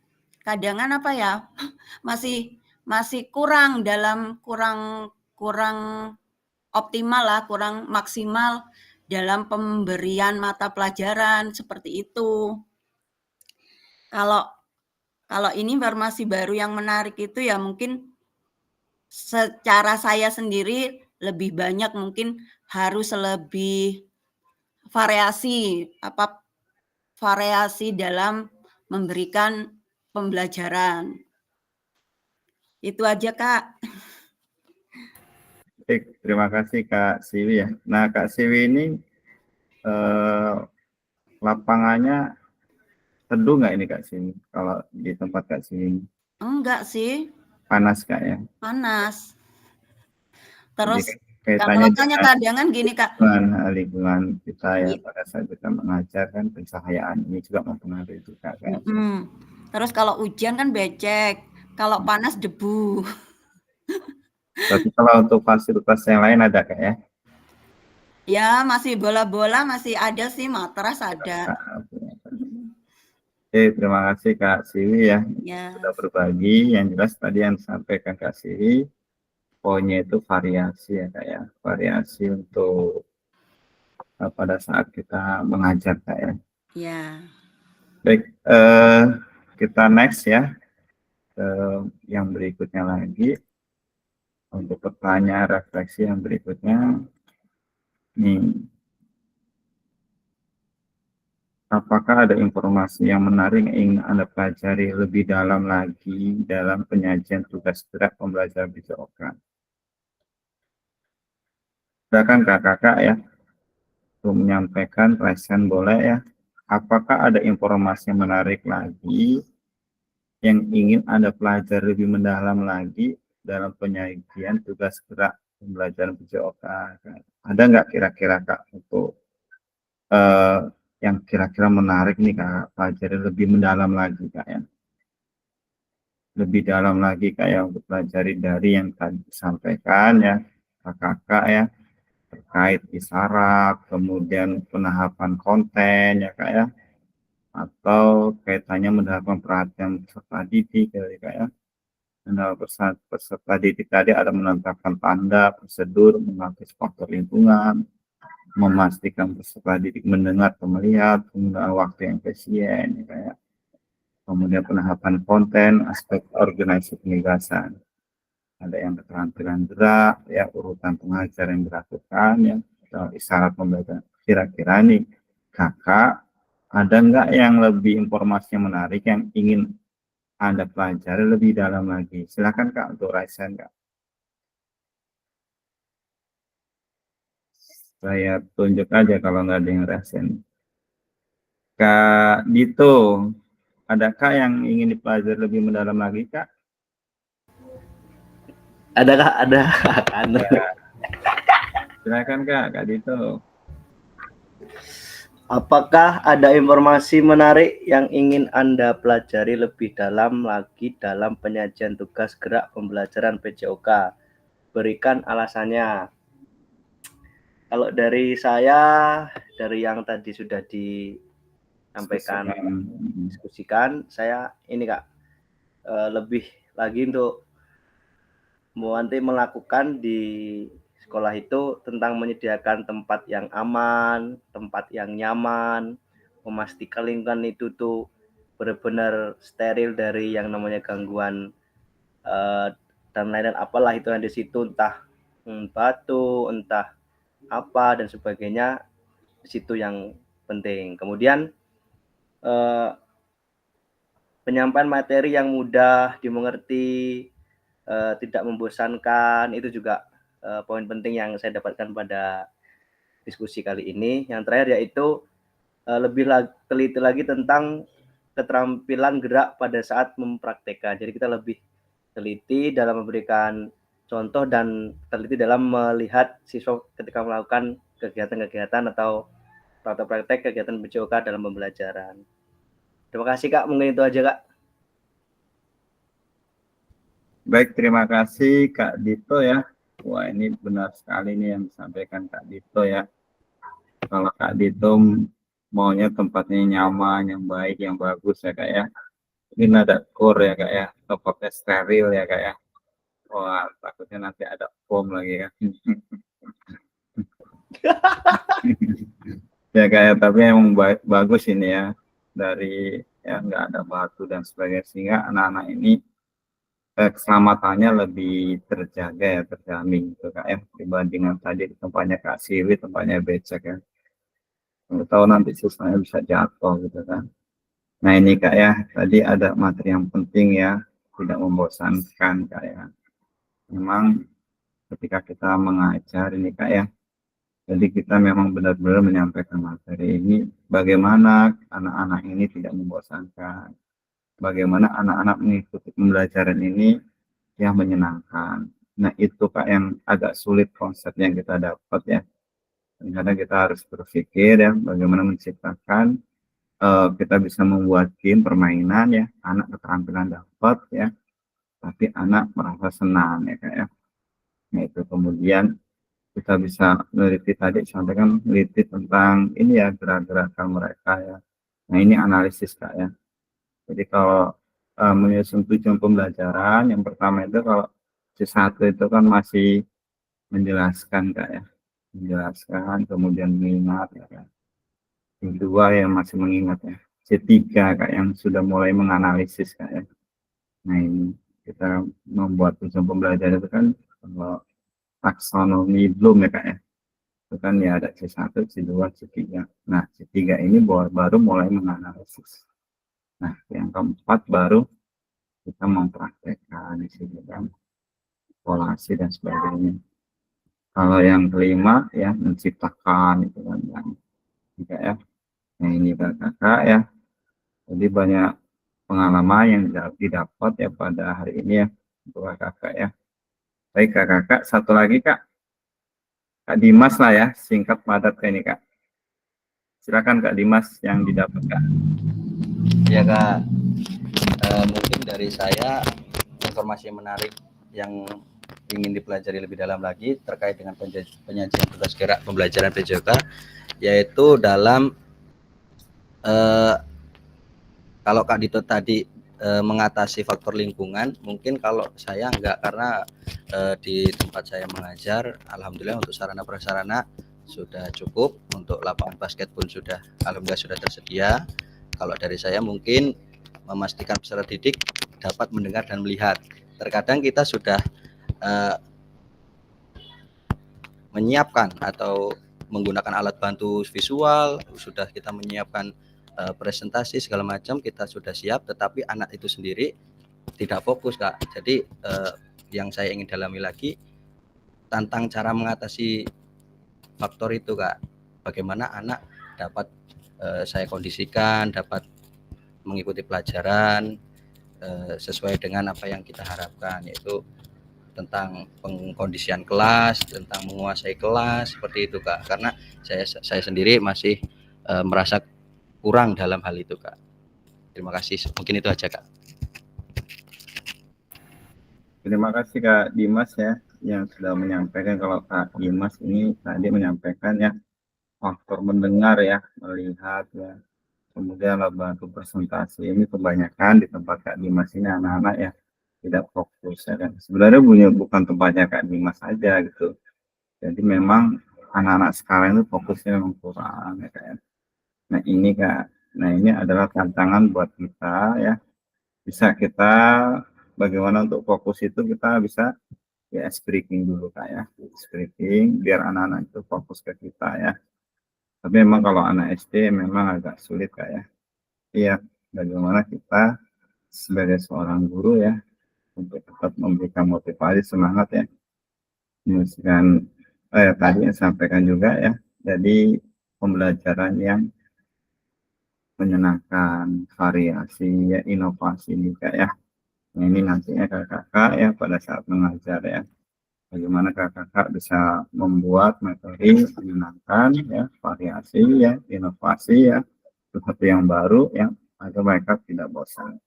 kadangan apa ya, masih kurang optimal lah, kurang maksimal dalam pemberian mata pelajaran seperti itu. Kalau ini informasi baru yang menarik itu ya, mungkin secara saya sendiri lebih banyak, mungkin harus lebih variasi dalam memberikan pembelajaran. Itu aja Kak. Baik, terima kasih Kak Siwi ya. Nah Kak Siwi ini lapangannya teduh nggak ini Kak Siwi? Kalau di tempat Kak Siwi? Enggak sih. Panas Kak ya? Panas. Terus kaitannya makanya kadangan gini Kak. Lingkungan kita ya, pada saat kita mengajar kan, pencahayaan ini juga mempengaruhi juga kan. Terus kalau hujan kan becek, kalau panas debu. Tapi kalau untuk fasilitas yang lain ada Kak ya? Ya masih bola-bola masih ada sih, matras ada. Oke, terima kasih Kak Siwi ya, sudah berbagi. Yang jelas tadi yang disampaikan Kak Siwi, poinnya itu variasi ya Kak ya, variasi untuk pada saat kita mengajar Kak ya. Ya. Baik, kita next ya, yang berikutnya lagi. Untuk pertanyaan refleksi yang berikutnya, nih, apakah ada informasi yang menarik yang ingin Anda pelajari lebih dalam lagi dalam penyajian tugas gerak pembelajaran PJOK? Silakan kakak ya, untuk menyampaikan resen boleh ya. Apakah ada informasi yang menarik lagi yang ingin Anda pelajari lebih mendalam lagi dalam penyajian tugas gerak pembelajaran PJOK? Ada nggak kira-kira Kak untuk yang kira-kira menarik nih Kak pelajari lebih mendalam lagi Kak ya? Lebih dalam lagi Kak ya untuk pelajari dari yang tadi disampaikan ya Kakak ya, terkait isyarat, kemudian penahapan konten ya Kak ya, atau kaitannya mendapatkan perhatian peserta didik ya Kak ya. Nah, peserta didik tadi ada menetapkan tanda, prosedur, mengatur faktor lingkungan, memastikan peserta didik mendengar atau melihat, penggunaan waktu yang efisien ya Kak ya. Kemudian penahapan konten, aspek organisasi penugasan. Ada yang keterampilan gerak, ya urutan pengajar yang dilakukan, ya isyarat pembelajaran. Kira-kira nih, Kakak, ada nggak yang lebih informasi yang menarik yang ingin Anda pelajari lebih dalam lagi? Silakan Kak untuk raisen Kak. Saya tunjuk aja kalau nggak ada yang raisen. Kak Dito, adakah yang ingin dipelajari lebih mendalam lagi Kak? Adakah ada? Kan? Silakan Kak Dito. Apakah ada informasi menarik yang ingin Anda pelajari lebih dalam lagi dalam penyajian tugas gerak pembelajaran PJOK? Berikan alasannya. Kalau dari saya, dari yang tadi sudah disampaikan, diskusikan, saya ini Kak, lebih lagi untuk nanti melakukan di sekolah itu tentang menyediakan tempat yang aman, tempat yang nyaman, memastikan lingkungan itu tuh benar-benar steril dari yang namanya gangguan dan lain-lain apalah itu yang di situ, entah batu, entah apa dan sebagainya, di situ yang penting. Kemudian penyampaian materi yang mudah dimengerti, tidak membosankan, itu juga poin penting yang saya dapatkan pada diskusi kali ini. Yang terakhir yaitu lebih teliti lagi tentang keterampilan gerak pada saat mempraktekkan. Jadi kita lebih teliti dalam memberikan contoh dan teliti dalam melihat siswa ketika melakukan kegiatan-kegiatan atau praktek kegiatan PJOK dalam pembelajaran. Terima kasih Kak, mungkin itu aja Kak. Baik, terima kasih Kak Dito ya. Wah, ini benar sekali nih yang disampaikan Kak Dito ya. Kalau Kak Dito maunya tempatnya nyaman, yang baik, yang bagus ya Kak ya. Ini ada core ya Kak ya, tempatnya steril ya Kak ya. Wah, takutnya nanti ada foam lagi ya. Ya Kak ya, tapi emang bagus ini ya. Dari ya nggak ada batu dan sebagainya, sehingga anak-anak ini keselamatannya lebih terjaga ya, terjamin gitu Kak ya, dibandingkan tadi di tempatnya Kak Siwi, tempatnya becek ya. Nggak tahu nanti siswanya bisa jatuh gitu kan. Nah ini Kak ya, tadi ada materi yang penting ya, tidak membosankan Kak ya. Memang ketika kita mengajar ini Kak ya, jadi kita memang benar-benar menyampaikan materi ini bagaimana anak-anak ini tidak membosankan, bagaimana anak-anak mengikuti pembelajaran ini yang menyenangkan. Nah itu Kak yang agak sulit konsep yang kita dapat ya. Kadang kita harus berpikir ya bagaimana menciptakan kita bisa membuat game permainan ya, anak keterampilan dapat ya, tapi anak merasa senang ya Kak ya. Nah itu kemudian kita bisa meneliti tadi, sampaikan meneliti tentang ini ya, gerak-gerakan mereka ya. Nah ini analisis Kak ya. Jadi kalau menyusun tujuan pembelajaran, yang pertama itu kalau C1 itu kan masih menjelaskan Kak ya, menjelaskan kemudian mengingat ya Kak. Yang kedua yang masih mengingat ya, C3 Kak yang sudah mulai menganalisis Kak ya. Nah ini kita membuat tujuan pembelajaran itu kan kalau taksonomi belum ya Kak ya, itu kan ya ada C1, C2, C3. Nah C3 ini baru mulai menganalisis. Nah yang keempat baru kita mempraktekkan di sini kan, polasi dan sebagainya. Kalau yang kelima ya menciptakan itu kan juga ya. Nah ini Kakak ya, jadi banyak pengalaman yang didapat ya pada hari ini ya untuk Kakak ya. Baik kakak, satu lagi kak. Kak Dimas lah ya, singkat padat kayak ini kak. Silakan Kak Dimas yang didapat kak. Ya Kak, mungkin dari saya informasi yang menarik yang ingin dipelajari lebih dalam lagi terkait dengan penyajian tugas gerak pembelajaran PJOK, yaitu dalam kalau Kak Dito tadi mengatasi faktor lingkungan, mungkin kalau saya enggak, karena di tempat saya mengajar alhamdulillah untuk sarana prasarana sudah cukup, untuk lapangan basket pun sudah alhamdulillah sudah tersedia. Kalau dari saya mungkin memastikan peserta didik dapat mendengar dan melihat. Terkadang kita sudah menyiapkan atau menggunakan alat bantu visual, sudah kita menyiapkan presentasi segala macam, kita sudah siap, tetapi anak itu sendiri tidak fokus Kak. Jadi yang saya ingin dalami lagi tentang cara mengatasi faktor itu Kak. Bagaimana anak dapat saya kondisikan, dapat mengikuti pelajaran sesuai dengan apa yang kita harapkan, yaitu tentang pengkondisian kelas, tentang menguasai kelas, seperti itu Kak. Karena saya sendiri masih merasa kurang dalam hal itu Kak. Terima kasih, mungkin itu aja Kak. Terima kasih Kak Dimas ya yang sudah menyampaikan. Kalau Kak Dimas ini tadi menyampaikan ya faktor mendengar ya, melihat ya, kemudian bantu presentasi. Ini kebanyakan di tempat Kak Dimas ini anak-anak ya tidak fokus ya kan. Sebenarnya bukan tempatnya Kak Dimas saja gitu. Jadi memang anak-anak sekarang itu fokusnya memang kurang ya kan. Nah ini Kak, nah ini adalah tantangan buat kita ya. Bisa kita bagaimana untuk fokus itu kita bisa ya speaking dulu Kak ya. Speaking biar anak-anak itu fokus ke kita ya. Tapi memang kalau anak SD memang agak sulit Kak ya. Iya, bagaimana kita sebagai seorang guru ya untuk tetap memberikan motivasi semangat ya. Kemudian tadi yang sampaikan juga ya. Jadi pembelajaran yang menyenangkan, variasi ya, inovasi juga ya. Nah, ini nantinya kakak-kakak ya pada saat mengajar ya. Bagaimana kakak-kakak bisa membuat materi menyenangkan ya, variasi ya, inovasi ya, sesuatu yang baru ya, agar mereka tidak bosan.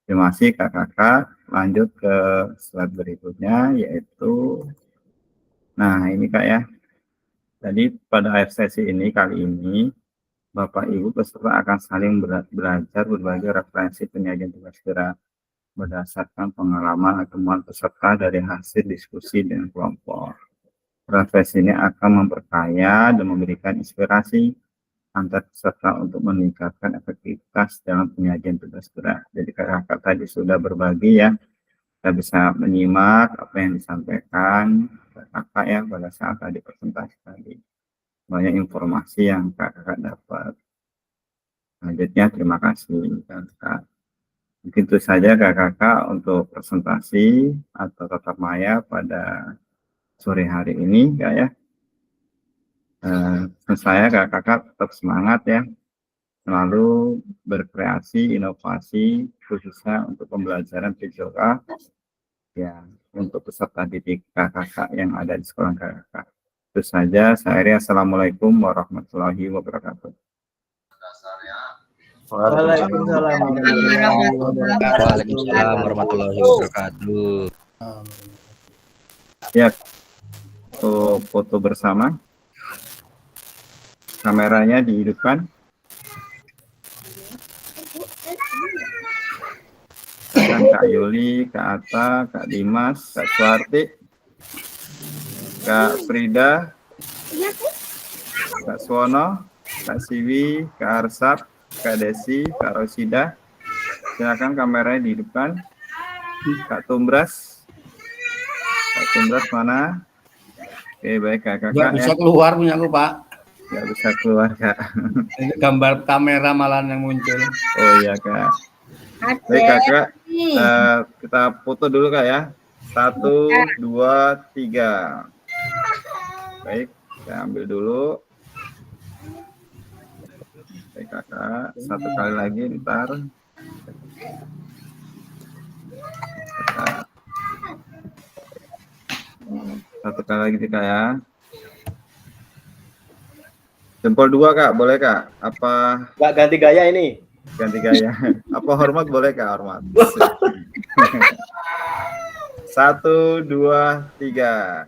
Terima kasih kakak-kakak. Lanjut ke slide berikutnya yaitu, nah ini Kak ya. Jadi pada akhir sesi ini kali ini Bapak Ibu peserta akan saling belajar berbagai referensi penyajian tugas gerak berdasarkan pengalaman temuan peserta dari hasil diskusi dengan kelompok. Referensi ini akan memperkaya dan memberikan inspirasi antar peserta untuk meningkatkan efektivitas dalam penyajian tugas gerak. Jadi kakak-kakak tadi sudah berbagi ya, kita bisa menyimak apa yang disampaikan kakak ya pada saat tadi presentasi tadi. Banyak informasi yang kakak dapat. Selanjutnya terima kasih kakak. Mungkin itu saja kakak untuk presentasi atau tatap maya pada sore hari ini Kak ya. Saya kakak tetap semangat ya, selalu berkreasi, inovasi khususnya untuk pembelajaran PJOK ya untuk peserta didik kakak yang ada di sekolah kakak. Itu saja, saya akhiri. Assalamualaikum warahmatullahi wabarakatuh. Waalaikumsalam warahmatullahi wabarakatuh. Ya, foto bersama. Kameranya dihidupkan. Kak Yuli, Kak Atta, Kak Dimas, Kak Suarti, Kak Frida, Kak Suwono, Kak Siwi, Kak Arsap, Kak Desi, Kak Rosida. Silakan kameranya dihidupkan. Kak Tumbras. Kak Tumbras mana? Oke, baik kakak. Nggak bisa keluar punya aku Pak. Nggak bisa keluar Kak. Gambar kamera malah yang muncul. Oh iya Kak. Baik kakak, kita foto dulu Kak ya. 1, 2, 3. Baik, saya ambil dulu. Baik kakak, satu kali lagi ntar. Kakak. Satu kali lagi nih, Kak ya. Jempol 2, Kak, boleh, Kak? Apa Nggak ganti gaya ini. ganti gaya? Apa hormat boleh, Kak? Hormat. 1, 2, 3.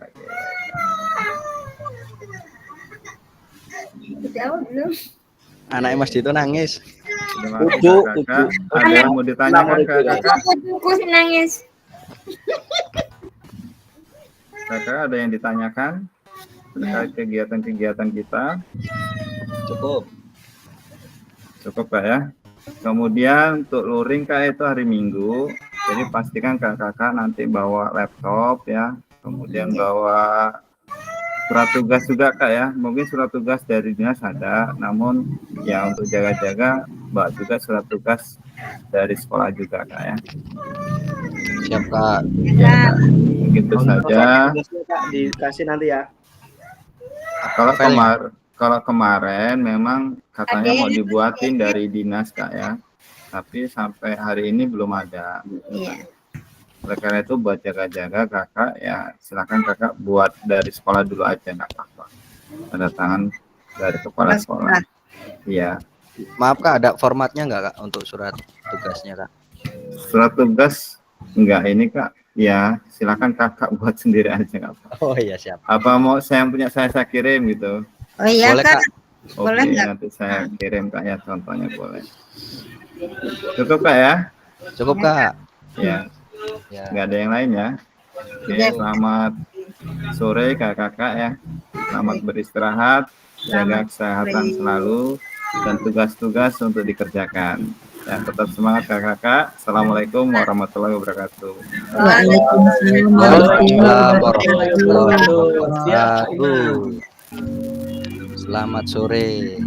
Anaknya Mas Dito nangis. Terima kasih, Kakak. Ada yang mau ditanyakan, Kakak? Aku nangis. Kakak, ada yang ditanyakan terkait kegiatan-kegiatan kita? Cukup. Cukup, Kak ya. Kemudian untuk luring, Kak, itu hari Minggu. Jadi pastikan Kakak nanti bawa laptop ya. Kemudian bawa surat tugas juga, Kak ya. Mungkin surat tugas dari dinas ada, namun ya untuk jaga-jaga bawa juga surat tugas dari sekolah juga, Kak ya. Siap, Kak. Ya, begitu saja. Tugasnya, Kak, dikasih nanti ya. Kalau kemarin memang katanya mau dibuatin dari dinas, Kak ya. Tapi sampai hari ini belum ada. Iya. Oleh karena itu buat jaga-jaga Kakak ya silakan Kakak buat dari sekolah dulu aja, nggak apa-apa. Tanda tangan dari kepala sekolah. Iya. Maaf Kak, ada formatnya nggak Kak untuk surat tugasnya Kak? Surat tugas enggak ini, Kak. Ya silakan Kakak buat sendiri aja, nggak apa. Oh iya siap. Apa mau saya punya saya kirim gitu? Oh iya Boleh, Kak. Kak. Oke, Boleh nggak? nanti saya kirim, Kak ya, contohnya boleh. Cukup, Kak ya? Cukup Kak. Ya. Ya. Nggak ada yang lain ya. Oke, selamat sore kakak-kakak ya. Selamat beristirahat, jaga kesehatan selalu, dan tugas-tugas untuk dikerjakan. Ya, tetap semangat kakak-kakak. Assalamualaikum warahmatullahi wabarakatuh. Waalaikumsalam Waalaikumsalam warahmatullahi wabarakatuh. Selamat sore.